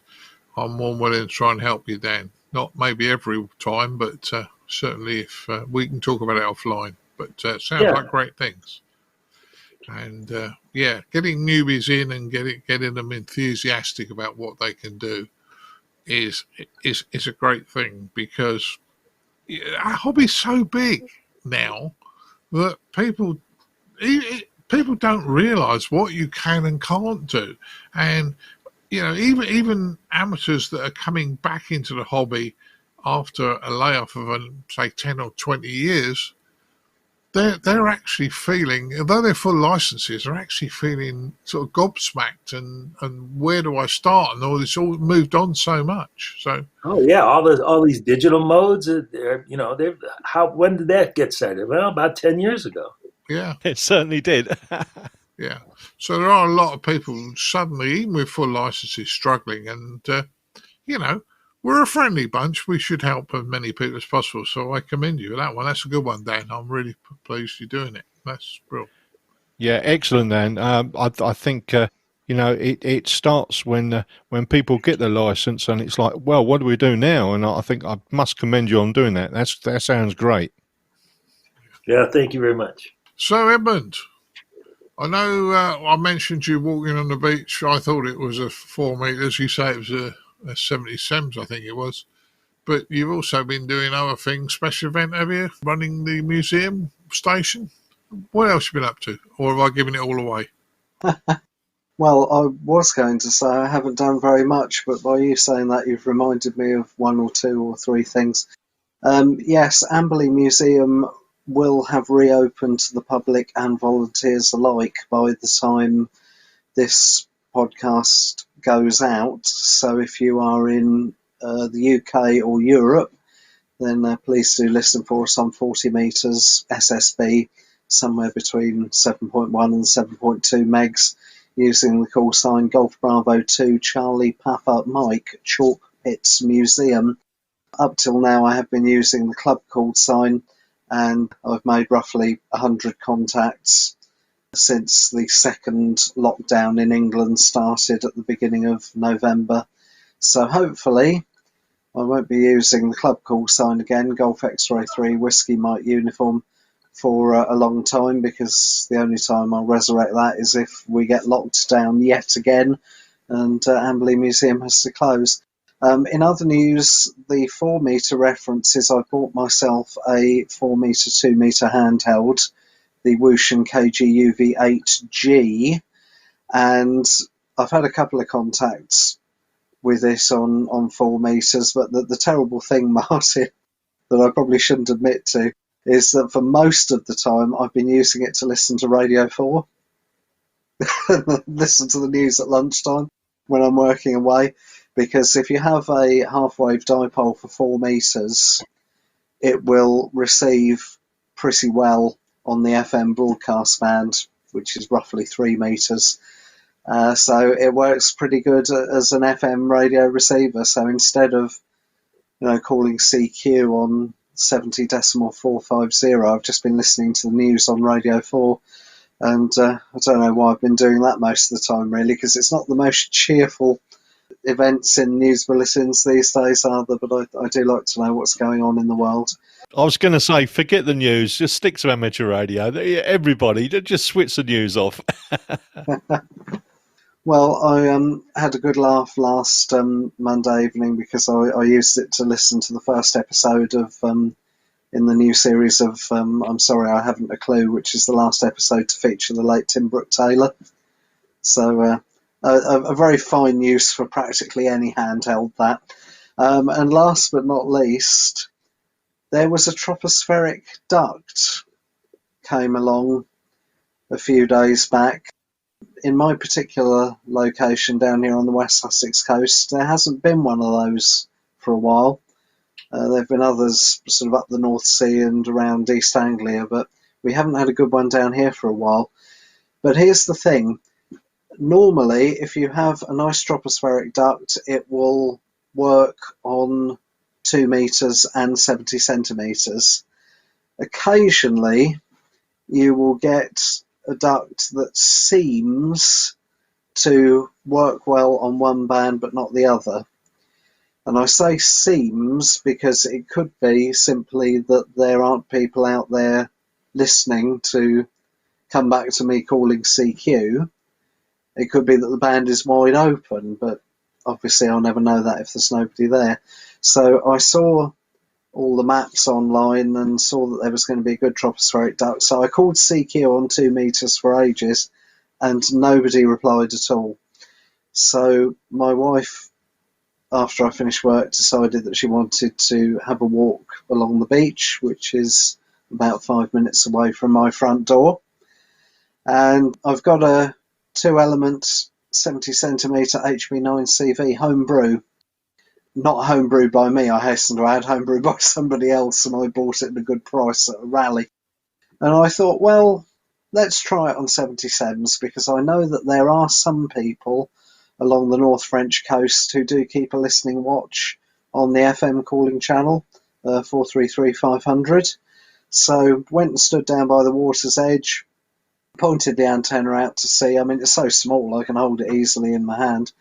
I'm more than willing to try and help you, Dan. Not maybe every time, but certainly if we can talk about it offline. But it sounds like great things. And getting newbies in and getting them enthusiastic about what they can do is a great thing, because our hobby's so big now that people don't realise what you can and can't do. And even amateurs that are coming back into the hobby after a layoff of say 10 or 20 years, they're actually feeling, although they're full licenses, they're actually feeling sort of gobsmacked and where do I start? And all this all moved on so much. So all these digital modes, when did that get started? Well, about 10 years ago. Yeah, it certainly did. Yeah, so there are a lot of people suddenly, even with full licenses, struggling, and we're a friendly bunch. We should help as many people as possible. So I commend you for that one. That's a good one, Dan. I'm really pleased you're doing it. That's brilliant. Yeah, excellent, Dan. I think it starts when people get the license, and it's like, well, what do we do now? And I think I must commend you on doing that. That sounds great. Yeah, thank you very much. So, Edmund, I know I mentioned you walking on the beach. I thought it was a 4 meters. You say it was a 70 sems, I think it was. But you've also been doing other things. Special event, have you? Running the museum station? What else have you been up to? Or have I given it all away? Well, I was going to say I haven't done very much, but by you saying that, you've reminded me of 1 or 2 or 3 things. Yes, Amberley Museum will have reopened to the public and volunteers alike by the time this podcast goes out. So if you are in the UK or Europe, then please do listen for some 40 metres SSB, somewhere between 7.1 and 7.2 megs, using the call sign Golf Bravo 2 Charlie Papa Mike Chalk Pits Museum. Up till now I have been using the club call sign, and I've made roughly 100 contacts since the second lockdown in England started at the beginning of November. So hopefully I won't be using the club call sign again, Golf X-Ray 3 Whiskey Mike uniform, for a long time, because the only time I'll resurrect that is if we get locked down yet again and Amberley Museum has to close. In other news, the 4 metre references, I bought myself a 4 metre, 2 metre handheld, the Wushin KG-UV8G, and I've had a couple of contacts with this on 4 metres, but the terrible thing, Martin, that I probably shouldn't admit to, is that for most of the time I've been using it to listen to Radio 4, listen to the news at lunchtime when I'm working away. Because if you have a half-wave dipole for 4 metres, it will receive pretty well on the FM broadcast band, which is roughly 3 metres. So it works pretty good as an FM radio receiver. So instead of calling CQ on 70.450, I've just been listening to the news on Radio 4. And I don't know why I've been doing that most of the time, really, because it's not the most cheerful events in news bulletins these days, are there? But I do like to know what's going on in the world. I was going to say, forget the news, just stick to amateur radio. Everybody, just switch the news off. Well, I had a good laugh last Monday evening because I used it to listen to the first episode of in the new series of I'm Sorry I Haven't a Clue, which is the last episode to feature the late Tim Brooke-Taylor. So a very fine use for practically any handheld, that. And last but not least, there was a tropospheric duct came along a few days back. In my particular location down here on the West Sussex coast, there hasn't been one of those for a while. There have been others sort of up the North Sea and around East Anglia, but we haven't had a good one down here for a while. But here's the thing. Normally, if you have a nice tropospheric duct, it will work on 2 meters and 70 centimeters. Occasionally, you will get a duct that seems to work well on one band but not the other. And I say seems because it could be simply that there aren't people out there listening to come back to me calling CQ. It could be that the band is wide open, but obviously I'll never know that if there's nobody there. So I saw all the maps online and saw that there was going to be a good tropospheric duct. So I called CQ on 2 meters for ages and nobody replied at all. So my wife, after I finished work, decided that she wanted to have a walk along the beach, which is about 5 minutes away from my front door. And I've got a 2-element 70 centimeter HB9CV homebrew. Not homebrewed by me, I hasten to add, homebrewed by somebody else, and I bought it at a good price at a rally. And I thought, well, let's try it on 77s, because I know that there are some people along the North French coast who do keep a listening watch on the FM calling channel, 433-500. So went and stood down by the water's edge, pointed the antenna out to sea. I mean, it's so small I can hold it easily in my hand.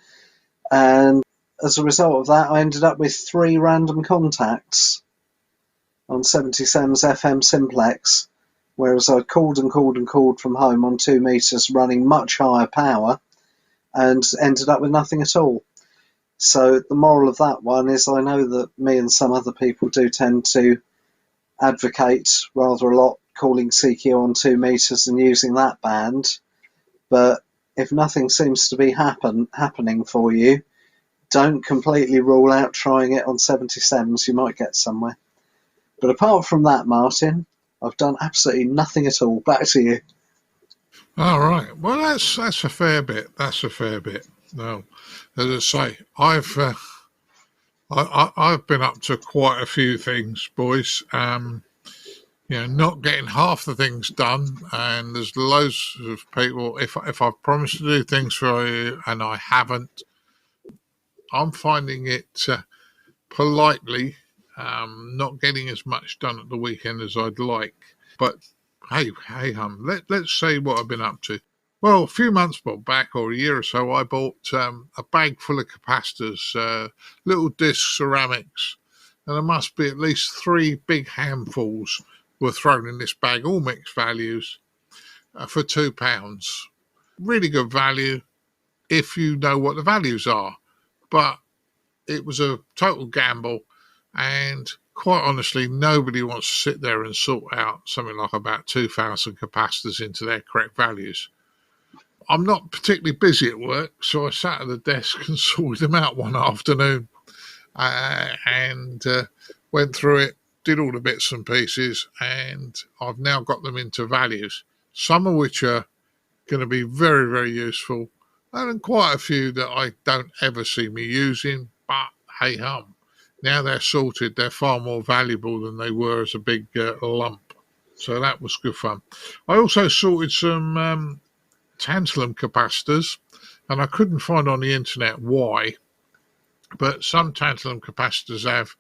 And as a result of that, I ended up with 3 random contacts on 77's FM simplex, whereas I called and called and called from home on 2 meters running much higher power and ended up with nothing at all. So the moral of that one is I know that me and some other people do tend to advocate rather a lot calling CQ on 2 meters and using that band, but if nothing seems to be happening for you, don't completely rule out trying it on 77s. You might get somewhere. But apart from that, Martin, I've done absolutely nothing at all. Back to you. All right. Well, that's a fair bit. That's a fair bit. No, as I say, I've been up to quite a few things, boys. Not getting half the things done, and there's loads of people. If I've promised to do things for you and I haven't, I'm finding it politely not getting as much done at the weekend as I'd like. But hey, let's say what I've been up to. Well, a few months back, or a year or so, I bought a bag full of capacitors, little disc ceramics, and there must be at least 3 big handfuls were thrown in this bag, all mixed values, for £2. Really good value if you know what the values are. But it was a total gamble, and quite honestly, nobody wants to sit there and sort out something like about 2,000 capacitors into their correct values. I'm not particularly busy at work, so I sat at the desk and sorted them out one afternoon and went through it, did all the bits and pieces, and I've now got them into values, some of which are going to be very, very useful, and quite a few that I don't ever see me using, but hey hum, now they're sorted, they're far more valuable than they were as a big lump. So that was good fun. I also sorted some tantalum capacitors, and I couldn't find on the internet why, but some tantalum capacitors have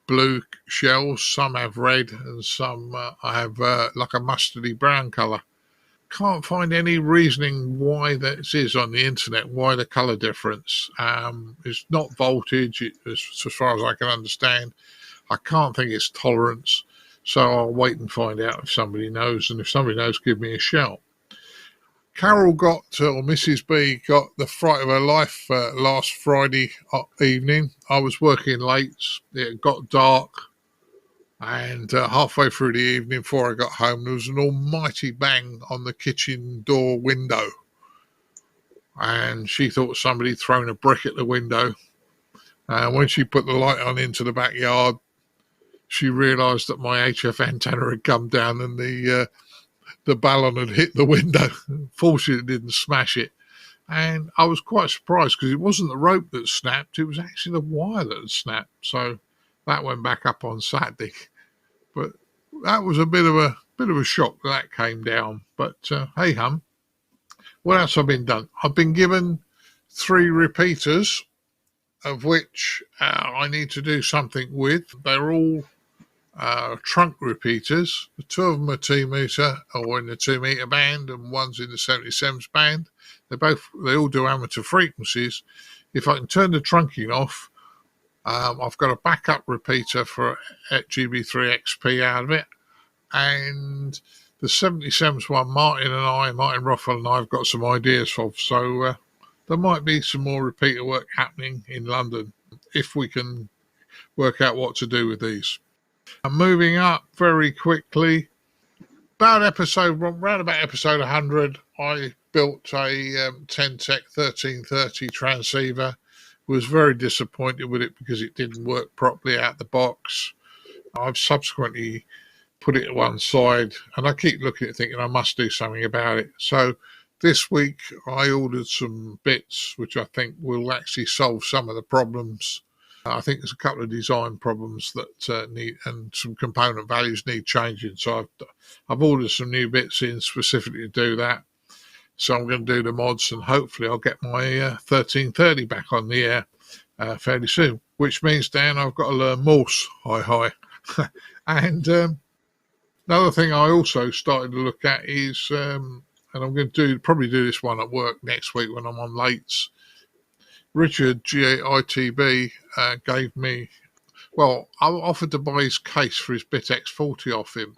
blue shells, some have red, and some have like a mustardy brown colour. Can't find any reasoning why that is on the internet, why the colour difference. It's not voltage, as far as I can understand. I can't think it's tolerance, so I'll wait and find out if somebody knows, and if somebody knows, give me a shout. Carol got, or Mrs. B got the fright of her life last Friday evening. I was working late. It got dark. And halfway through the evening, before I got home, there was an almighty bang on the kitchen door window. And she thought somebody had thrown a brick at the window. And when she put the light on into the backyard, she realised that my HF antenna had come down and the ballon had hit the window. Fortunately, it didn't smash it. And I was quite surprised because it wasn't the rope that snapped, it was actually the wire that had snapped. So that went back up on Saturday. But that was a bit of a shock that came down. But hey hum. What else have I been done? I've been given 3 repeaters, of which I need to do something with. They're all trunk repeaters. 2 of them are 2 meter or in the 2 meter band, and one's in the 77s band. They all do amateur frequencies. If I can turn the trunking off, I've got a backup repeater for GB3XP out of it, and the 77s one, Martin Rothwell and I have got some ideas for. So there might be some more repeater work happening in London if we can work out what to do with these. And moving up very quickly, around episode 100, I built a Ten-Tech 1330 transceiver. Was very disappointed with it because it didn't work properly out the box. I've subsequently put it to one side, and I keep looking at it thinking I must do something about it. So this week I ordered some bits which I think will actually solve some of the problems. I think there's a couple of design problems that need, and some component values need changing. So I've ordered some new bits in specifically to do that. So I'm going to do the mods, and hopefully I'll get my 1330 back on the air fairly soon, which means, Dan, I've got to learn Morse. Hi. And another thing I also started to look at is, and I'm going to probably do this one at work next week when I'm on lates. Richard G0CIB gave me, well, I offered to buy his case for his BitX40 off him,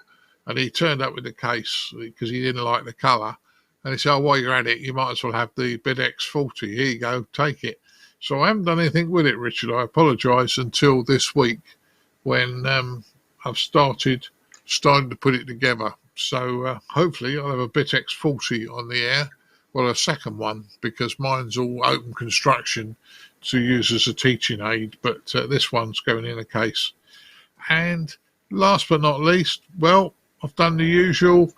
and he turned up with the case because he didn't like the colour. And he said, while you're at it, you might as well have the BitX40. Here you go, take it. So I haven't done anything with it, Richard. I apologise until this week when I've started to put it together. So hopefully I'll have a BitX40 on the air. Well, a second one, because mine's all open construction to use as a teaching aid. But this one's going in a case. And last but not least, well, I've done the usual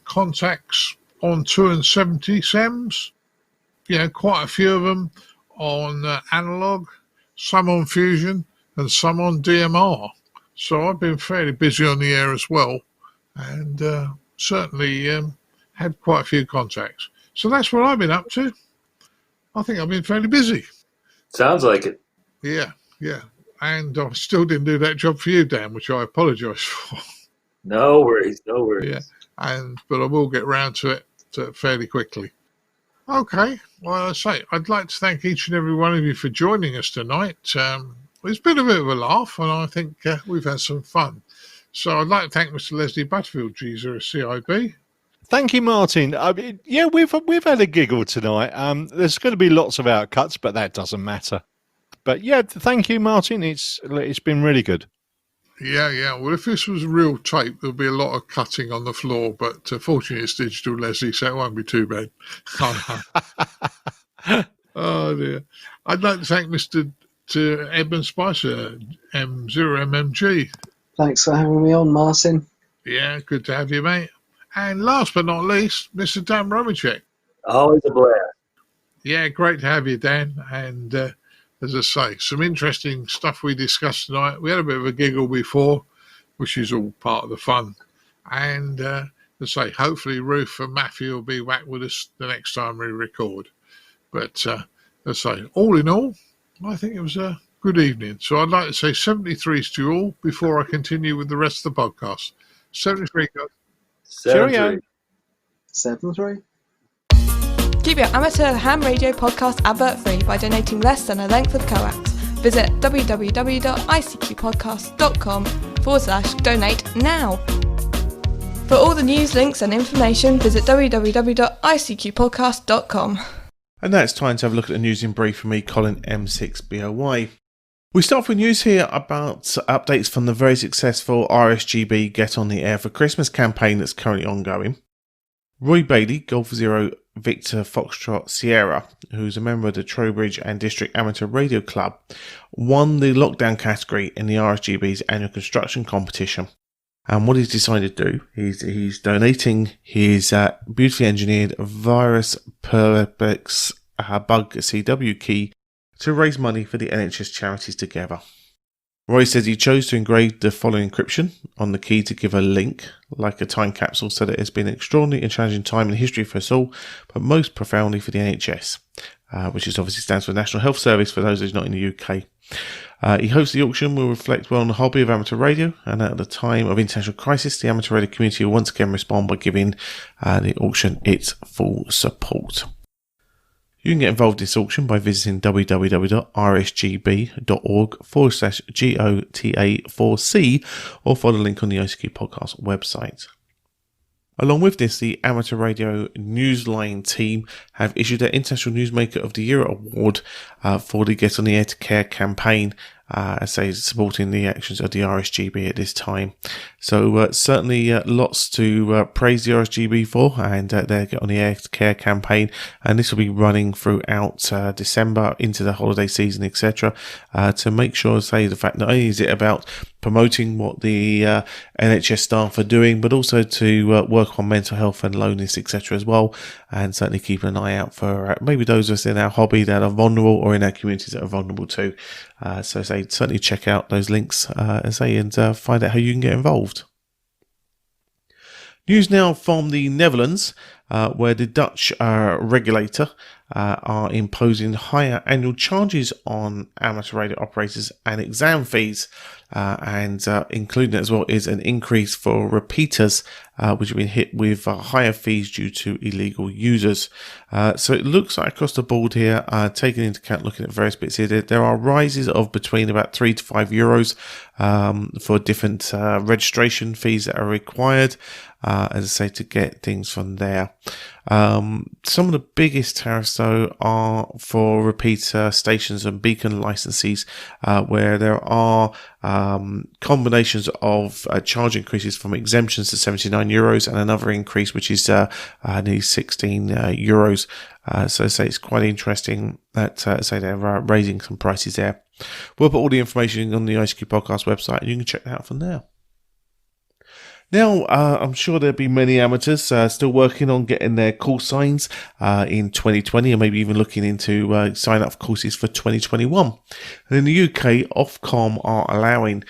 contacts on 270 SEMs, quite a few of them on analog, some on fusion and some on DMR. So I've been fairly busy on the air as well, and certainly had quite a few contacts. So that's what I've been up to. I think I've been fairly busy. Sounds like it. Yeah. And I still didn't do that job for you, Dan, which I apologise for. No worries. Yeah. But I will get round to it fairly quickly. Okay, well, I say I'd like to thank each and every one of you for joining us tonight. It's been a bit of a laugh, and I think we've had some fun. So I'd like to thank Mr. Leslie Butterfield G0CIB. Thank you, Martin. I mean, yeah, we've had a giggle tonight. There's going to be lots of outcuts, but that doesn't matter. But yeah, thank you, Martin. It's been really good. Yeah. Well, if this was real tape, there'll be a lot of cutting on the floor. But fortunately, it's digital, Leslie, so it won't be too bad. Oh dear. I'd like to thank Mr. Edmund Spicer, M0MMG. Thanks for having me on, Martin. Yeah, good to have you, mate. And last but not least, Mr. Dan Romanchik. Always a blast. Yeah, great to have you, Dan. And as I say, some interesting stuff we discussed tonight. We had a bit of a giggle before, which is all part of the fun. And as I say, hopefully Ruth and Matthew will be back with us the next time we record. But as I say, all in all, I think it was a good evening. So I'd like to say 73s to you all before I continue with the rest of the podcast. 73, guys. 73. 73. Keep your amateur ham radio podcast advert free by donating less than a length of coax. Visit www.icqpodcast.com/donate now. For all the news, links and information, visit www.icqpodcast.com. And now it's time to have a look at the news in brief from me, Colin M6BOY. We start off with news here about updates from the very successful RSGB Get on the Air for Christmas campaign that's currently ongoing. Roy Bailey, Golf Zero Victor Foxtrot Sierra, who's a member of the Trowbridge and District Amateur Radio Club, won the lockdown category in the RSGB's annual construction competition. And what he's decided to do is he's donating his beautifully engineered virus Prefix bug CW key to raise money for the NHS charities together. Roy says he chose to engrave the following encryption on the key to give a link, like a time capsule, so that it has been an extraordinary and challenging time in history for us all, but most profoundly for the NHS, which is obviously stands for National Health Service for those who's not in the UK. He hopes the auction will reflect well on the hobby of amateur radio, and at the time of international crisis, the amateur radio community will once again respond by giving the auction its full support. You can get involved in this auction by visiting www.rsgb.org/GOTA4C or follow the link on the ICQ podcast website. Along with this, the Amateur Radio Newsline team have issued their International Newsmaker of the Year award for the Get on the Air to Care campaign, as they supporting the actions of the RSGB at this time. So certainly lots to praise the RSGB for, and their Get on the Air to Care campaign, and this will be running throughout December into the holiday season, etc., to make sure, say, the fact not only is it about promoting what the NHS staff are doing, but also to work on mental health and loneliness, etc. as well, and certainly keeping an eye out for maybe those of us in our hobby that are vulnerable or in our communities that are vulnerable too. So say certainly check out those links and find out how you can get involved. News now from the Netherlands, where the Dutch regulator are imposing higher annual charges on amateur radio operators and exam fees, and including as well is an increase for repeaters, which have been hit with higher fees due to illegal users. So it looks like across the board here, taking into account looking at various bits here, there are rises of between about €3 to €5 for different registration fees that are required, as I say, to get things from there. Some of the biggest tariffs though are for repeater stations and beacon licenses, where there are combinations of charge increases from exemptions to €79 and another increase which is nearly €16. So say it's quite interesting that say they're raising some prices there. We'll put all the information on the ICQ podcast website and you can check that out from there. Now, I'm sure there'll be many amateurs still working on getting their Callsigns in 2020, and maybe even looking into sign up for courses for 2021. And in the UK, Ofcom are allowing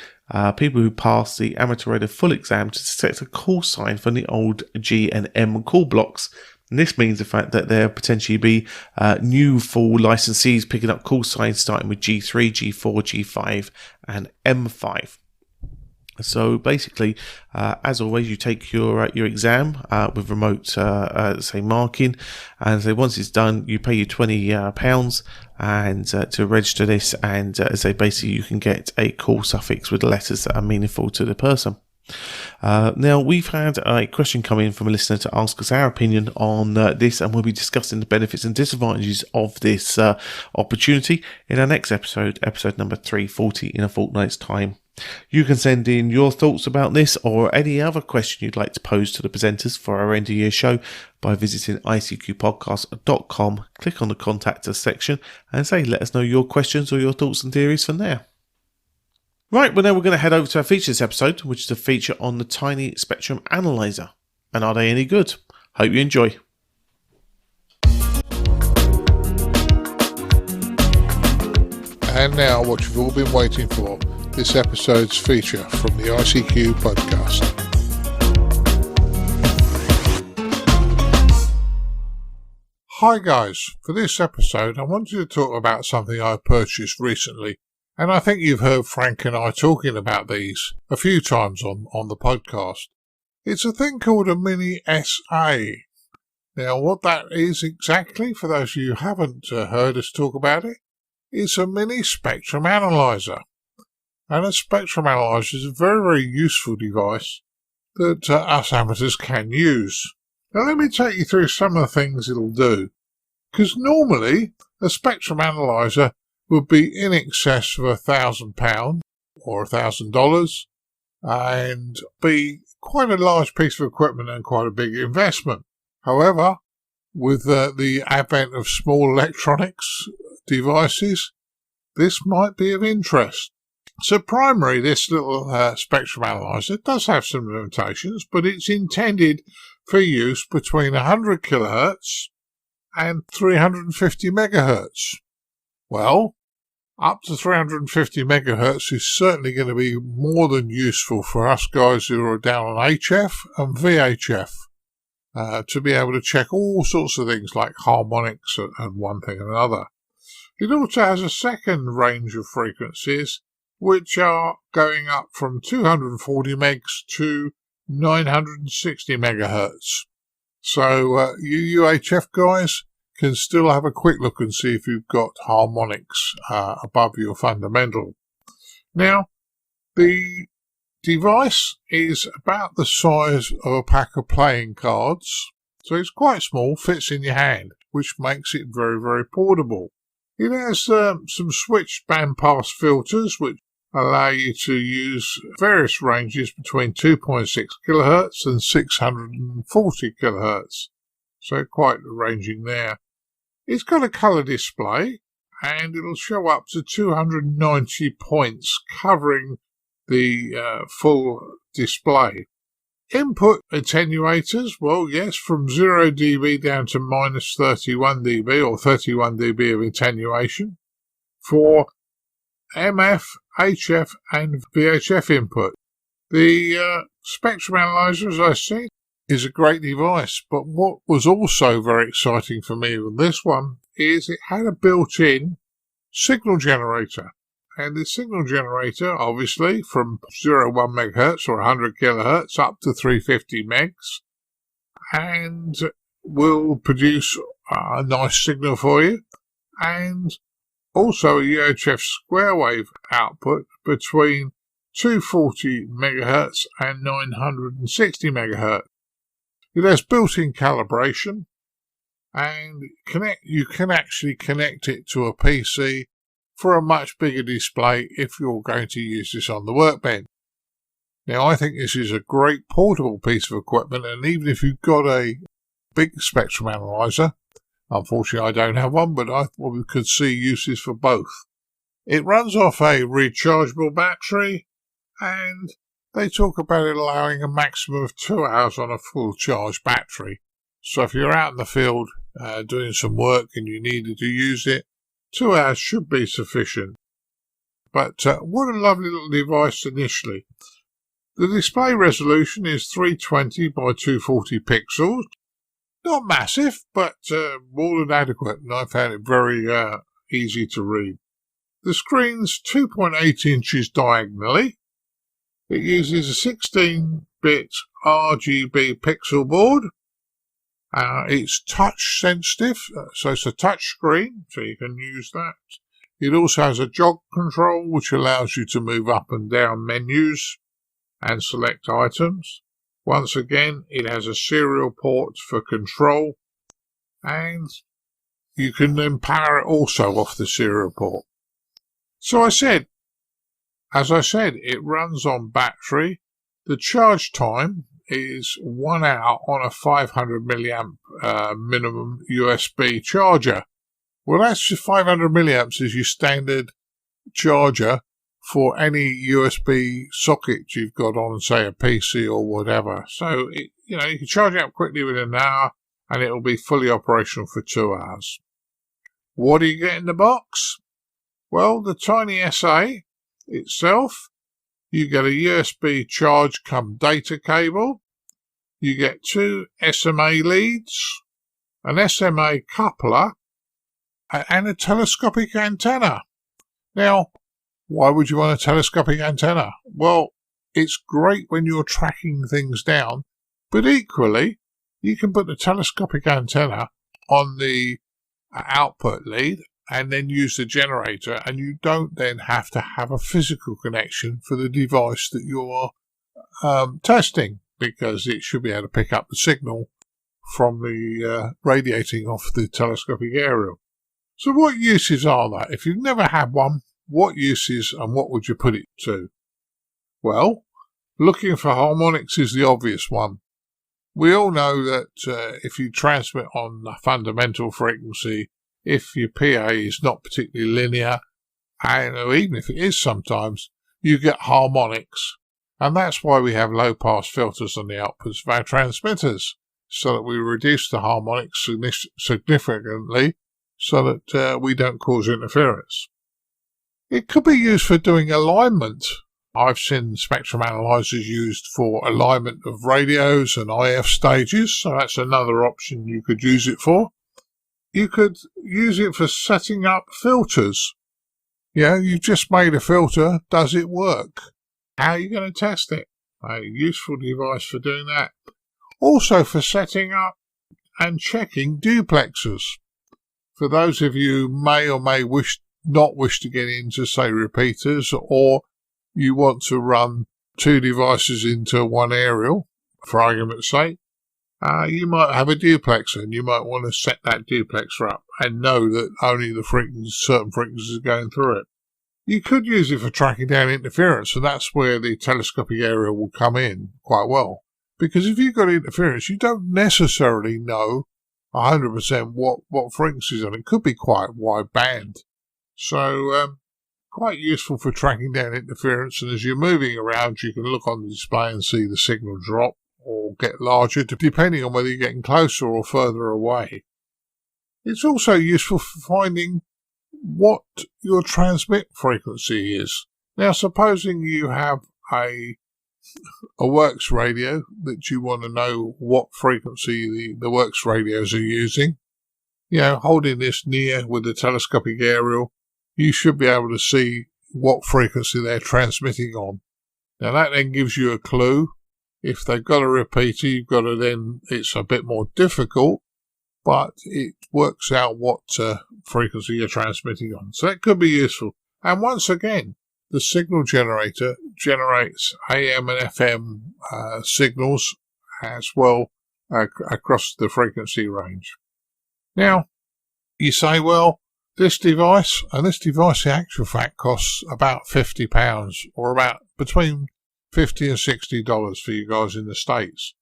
people who pass the amateur radio full exam to select a call sign from the old G and M call blocks. And this means the fact that there potentially be new full licensees picking up call signs starting with G3, G4, G5 and M5. So basically, as always, you take your exam with remote, say, marking, and so once it's done, you pay your £20 and to register this, and say basically you can get a call suffix with letters that are meaningful to the person. Now, we've had a question come in from a listener to ask us our opinion on this, and we'll be discussing the benefits and disadvantages of this opportunity in our next episode number 340 in a fortnight's time. You can send in your thoughts about this or any other question you'd like to pose to the presenters for our end of year show by visiting icqpodcast.com, click on the contact us section and let us know your questions or your thoughts and theories from there. Right, well now we're going to head over to our feature this episode, which is a feature on the Tiny Spectrum Analyser. And are they any good? Hope you enjoy. And now what you've all been waiting for, this episode's feature from the ICQ podcast. Hi guys, for this episode I wanted to talk about something I purchased recently, and I think you've heard Frank and I talking about these a few times on the podcast. It's a thing called a Mini SA. Now what that is exactly, for those of you who haven't heard us talk about it, it's a mini spectrum analyzer. And a spectrum analyzer is a very, very useful device, that us amateurs can use. Now let me take you through some of the things it'll do. Because normally a spectrum analyzer would be in excess of £1,000 or $1,000 and be quite a large piece of equipment and quite a big investment. However, with the advent of small electronics devices, this might be of interest. So primarily, this little spectrum analyzer does have some limitations, but it's intended for use between 100 kilohertz and 350 megahertz. Well, up to 350 megahertz is certainly going to be more than useful for us guys who are down on HF and VHF to be able to check all sorts of things like harmonics and one thing and another. It also has a second range of frequencies which are going up from 240 megs to 960 megahertz. So you UHF guys can still have a quick look and see if you've got harmonics above your fundamental. Now, the device is about the size of a pack of playing cards, so it's quite small, fits in your hand, which makes it very, very portable. It has some switched bandpass filters which allow you to use various ranges between 2.6 kilohertz and 640 kilohertz, so quite ranging there. It's got a colour display and it'll show up to 290 points covering the full display. Input attenuators, well yes, from 0 dB down to minus 31 dB or 31 dB of attenuation for MF, HF and VHF input. The spectrum analyzer, as I said, is a great device, but what was also very exciting for me with this one is it had a built-in signal generator. And the signal generator, obviously, from 0.1 megahertz or 100 kilohertz up to 350 megs, and will produce a nice signal for you, and also a UHF square wave output between 240 megahertz and 960 megahertz. It has built-in calibration, and you can actually connect it to a PC for a much bigger display if you're going to use this on the workbench. Now, I think this is a great portable piece of equipment, and even if you've got a big spectrum analyzer, unfortunately I don't have one, but I thought we could see uses for both. It runs off a rechargeable battery, and they talk about it allowing a maximum of 2 hours on a full charge battery. So if you're out in the field doing some work and you needed to use it, 2 hours should be sufficient. But what a lovely little device initially. The display resolution is 320 by 240 pixels. Not massive, but more than adequate, and I found it very easy to read. The screen's 2.8 inches diagonally. It uses a 16-bit RGB pixel board. It's touch sensitive, so it's a touch screen, so you can use that. It also has a jog control, which allows you to move up and down menus and select items. Once again, it has a serial port for control, and you can then power it also off the serial port. So as I said, it runs on battery. The charge time is 1 hour on a 500 milliamp minimum USB charger. Well, that's just 500 milliamps is your standard charger for any USB socket you've got on, say, a PC or whatever. So, you can charge it up quickly within an hour, and it will be fully operational for 2 hours. What do you get in the box? Well, the TinySA itself, you get a USB charge cum data cable, you get 2 SMA leads, an SMA coupler, and a telescopic antenna. Now, why would you want a telescopic antenna? Well, it's great when you're tracking things down, but equally, you can put the telescopic antenna on the output lead and then use the generator, and you don't then have to have a physical connection for the device that you're testing. because it should be able to pick up the signal from the radiating off the telescopic aerial. So what uses are that? If you've never had one, what uses and what would you put it to? Well, looking for harmonics is the obvious one. We all know that if you transmit on a fundamental frequency, if your PA is not particularly linear, and even if it is sometimes, you get harmonics. And that's why we have low-pass filters on the outputs of our transmitters, so that we reduce the harmonics significantly so that we don't cause interference. It could be used for doing alignment. I've seen spectrum analyzers used for alignment of radios and IF stages, so that's another option you could use it for. You could use it for setting up filters. You've just made a filter. Does it work? How are you going to test it? A useful device for doing that. Also for setting up and checking duplexers. For those of you who may or may not wish to get into, say, repeaters, or you want to run two devices into one aerial, for argument's sake, you might have a duplexer, and you might want to set that duplexer up and know that only the certain frequencies are going through it. You could use it for tracking down interference, and that's where the telescopic aerial will come in quite well. Because if you've got interference, you don't necessarily know 100% what frequencies, and it could be quite wide band. So, quite useful for tracking down interference, and as you're moving around, you can look on the display and see the signal drop or get larger, depending on whether you're getting closer or further away. It's also useful for finding what your transmit frequency is. Now, supposing you have a works radio that you want to know what frequency the works radios are using. Holding this near with the telescopic aerial, you should be able to see what frequency they're transmitting on. Now that then gives you a clue. If they've got a repeater, it's a bit more difficult, but it works out what frequency you're transmitting on. So that could be useful. And once again, the signal generator generates AM and FM signals as well across the frequency range. Now, you say, well, this device in actual fact costs about £50, or about between $50 and $60 for you guys in the States.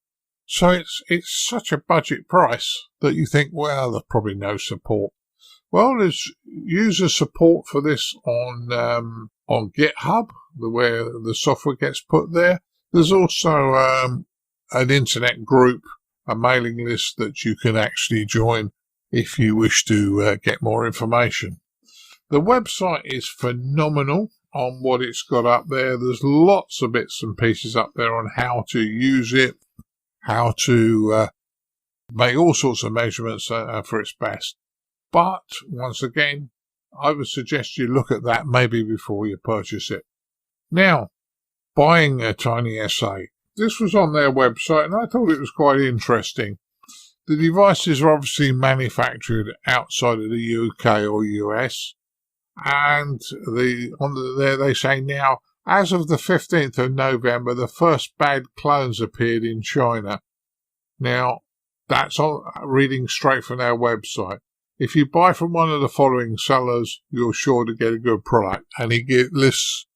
So it's such a budget price that you think, well, there's probably no support. Well, there's user support for this on GitHub, where the software gets put there. There's also an internet group, a mailing list that you can actually join if you wish to get more information. The website is phenomenal on what it's got up there. There's lots of bits and pieces up there on how to use it, how to make all sorts of measurements for its best. But, once again, I would suggest you look at that maybe before you purchase it. Now, buying a TinySA. This was on their website, and I thought it was quite interesting. The devices are obviously manufactured outside of the UK or US, and there they say now, as of the 15th of November, the first bad clones appeared in China. Now, that's all reading straight from their website. If you buy from one of the following sellers, you're sure to get a good product. And he lists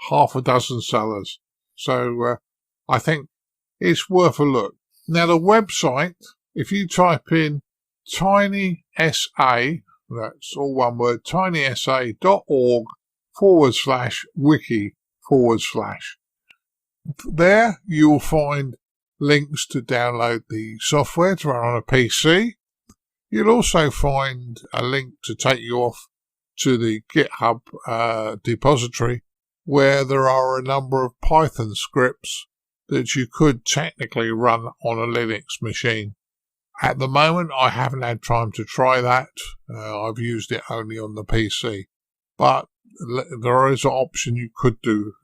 half a dozen sellers. So I think it's worth a look. Now, the website, if you type in TinySA, that's all one word, tinysa.org/wiki/. There you will find links to download the software to run on a PC. You'll also find a link to take you off to the GitHub depository, where there are a number of Python scripts that you could technically run on a Linux machine. At the moment, I haven't had time to try that. I've used it only on the PC. But there is an option you could do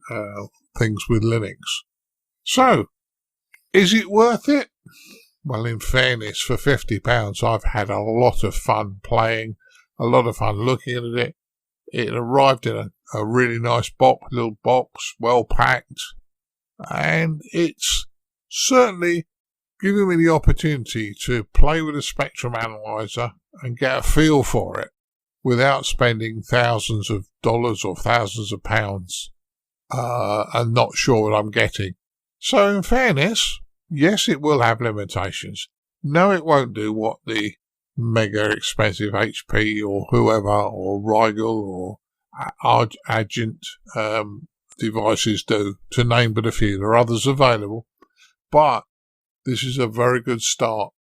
things with Linux. So, is it worth it? Well, in fairness, for £50, I've had a lot of fun playing, a lot of fun looking at it. It arrived in a really nice little box, well packed, and it's certainly giving me the opportunity to play with a spectrum analyzer and get a feel for it without spending thousands of dollars or thousands of pounds and not sure what I'm getting. So in fairness, yes, it will have limitations. No, it won't do what the mega expensive HP or whoever or Rigel or Agent devices do, to name but a few. There are others available, but this is a very good start,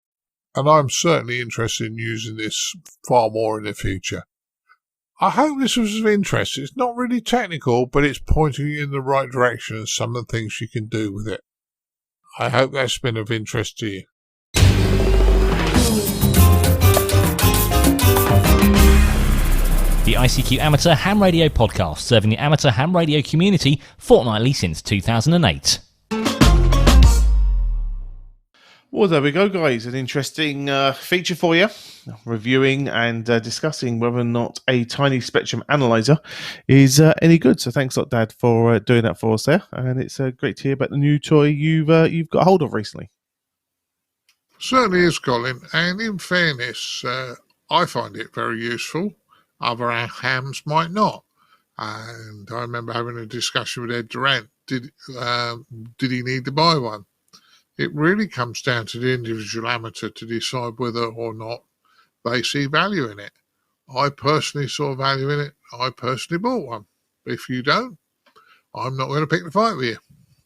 and I'm certainly interested in using this far more in the future. I hope this was of interest. It's not really technical, but it's pointing you in the right direction and some of the things you can do with it. I hope that's been of interest to you. The ICQ Amateur Ham Radio Podcast, serving the amateur ham radio community fortnightly since 2008. Well, there we go, guys. An interesting feature for you. Reviewing and discussing whether or not a tiny spectrum analyzer is any good. So thanks a lot, Dad, for doing that for us there. And it's great to hear about the new toy you've got hold of recently. Certainly is, Colin. And in fairness, I find it very useful. Other hams might not. And I remember having a discussion with Ed Durant. Did he need to buy one? It really comes down to the individual amateur to decide whether or not they see value in it. I personally saw value in it. I personally bought one. If you don't, I'm not going to pick the fight with you.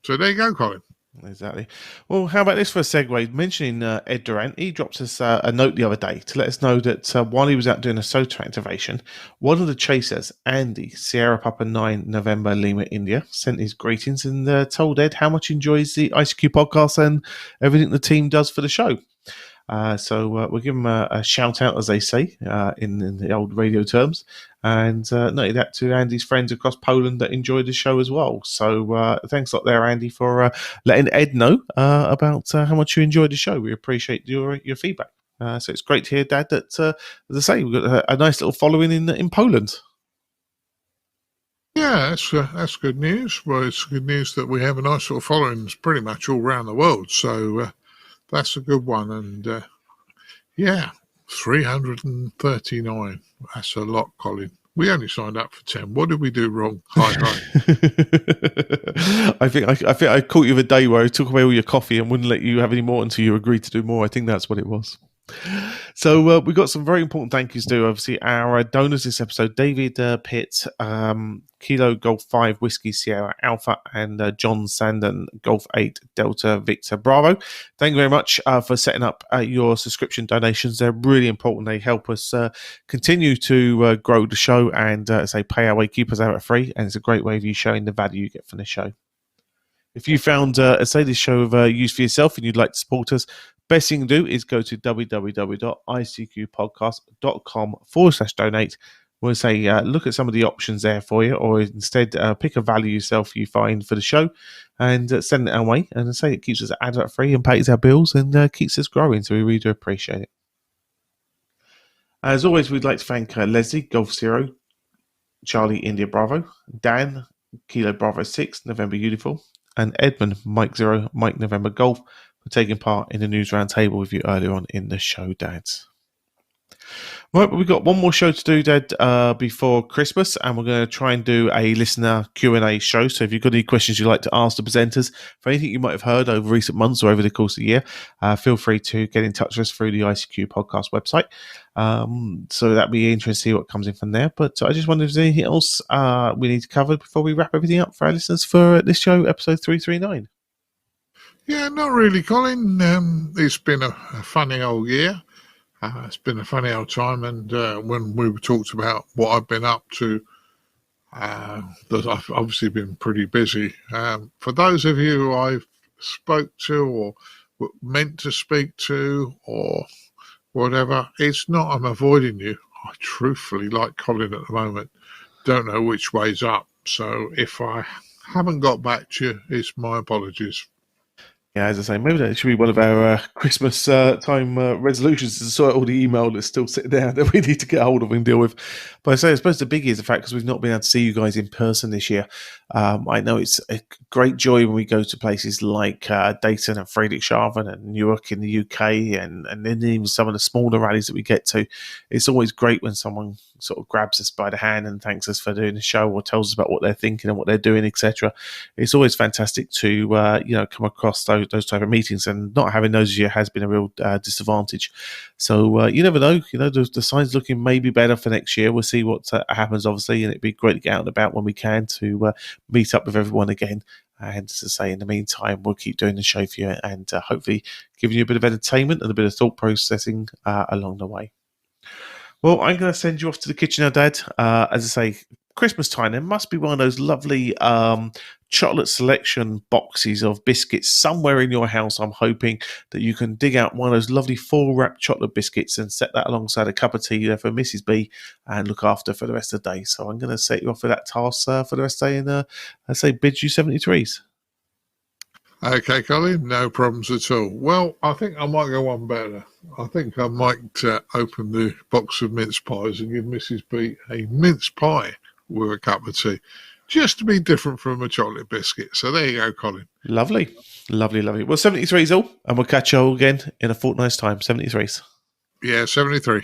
So there you go, Colin. Exactly. Well, how about this for a segue? Mentioning Ed Durant, he dropped us a note the other day to let us know that while he was out doing a SOTA activation, one of the chasers, Andy, Sierra Papa 9 November Lima India, sent his greetings and told Ed how much he enjoys the ICQ podcast and everything the team does for the show. So we'll give him a shout out, as they say, in the old radio terms, and note that to Andy's friends across Poland that enjoyed the show as well. So thanks a lot there, Andy, for letting Ed know about how much you enjoyed the show. We appreciate your feedback. So it's great to hear, Dad, that, as I say, we've got a nice little following in Poland. Yeah, that's good news. Well, it's good news that we have a nice little following pretty much all around the world. So that's a good one. And yeah, 339. That's a lot, Colin. We only signed up for 10. What did we do wrong? Hi. I think I caught you the day where I took away all your coffee and wouldn't let you have any more until you agreed to do more. I think that's what it was. So we've got some very important thank yous to do. Obviously, our donors this episode: David Pitt, Kilo Golf 5 Whiskey Sierra Alpha, and John Sandon Golf 8 Delta Victor Bravo. Thank you very much for setting up your subscription donations. They're really important. They help us continue to grow the show and pay our way, keep us out free, and it's a great way of you showing the value you get from the show. If you found, this show of use for yourself and you'd like to support us, best thing to do is go to www.icqpodcast.com/donate. We'll say, look at some of the options there for you, or instead pick a value yourself you find for the show and send it our way. And say it keeps us advert free and pays our bills and keeps us growing. So we really do appreciate it. As always, we'd like to thank Leslie, Golf Zero, Charlie India Bravo, Dan, Kilo Bravo 6, November Uniform, and Edmund, Mike 0, Mike November Golf, for taking part in the news roundtable with you earlier on in the show, Dads. Right, but we've got one more show to do, Dad, before Christmas, and we're going to try and do a listener Q&A show. So if you've got any questions you'd like to ask the presenters for anything you might have heard over recent months or over the course of the year, feel free to get in touch with us through the ICQ podcast website. So that'd be interesting to see what comes in from there. But I just wondered if there's anything else we need to cover before we wrap everything up for our listeners for this show, episode 339. Yeah, not really, Colin. It's been a funny old year. It's been a funny old time, and when we talked about what I've been up to, I've obviously been pretty busy. For those of you who I've spoke to or meant to speak to or whatever, it's not I'm avoiding you. I truthfully, like Colin at the moment, don't know which way's up. So if I haven't got back to you, it's my apologies. Yeah, as I say, maybe that should be one of our Christmas time resolutions, to sort out all the email that's still sitting there that we need to get hold of and deal with. But I suppose the biggie is the fact, because we've not been able to see you guys in person this year. I know it's a great joy when we go to places like Dayton and Friedrichshafen and Newark in the UK, and then even some of the smaller rallies that we get to. It's always great when someone sort of grabs us by the hand and thanks us for doing the show, or tells us about what they're thinking and what they're doing, etc. It's always fantastic to come across those type of meetings, and not having those this year has been a real disadvantage. So you never know. The sign's looking maybe better for next year. We'll see what happens, obviously, and it'd be great to get out and about when we can to meet up with everyone again. And as I say, in the meantime, we'll keep doing the show for you, and hopefully giving you a bit of entertainment and a bit of thought processing along the way. Well, I'm going to send you off to the kitchen now, Dad. As I say, Christmas time, there must be one of those lovely chocolate selection boxes of biscuits somewhere in your house. I'm hoping that you can dig out one of those lovely full wrap chocolate biscuits and set that alongside a cup of tea there for Mrs. B and look after for the rest of the day. So I'm going to set you off for that task for the rest of the day, and I say bid you 73s. Okay, Colin, no problems at all. Well, I think I might go one better. I think I might open the box of mince pies and give Mrs. B a mince pie with a cup of tea, just to be different from a chocolate biscuit. So there you go, Colin. Lovely, lovely, lovely. Well, 73s all, and we'll catch you all again in a fortnight's time. 73s. Yeah, 73.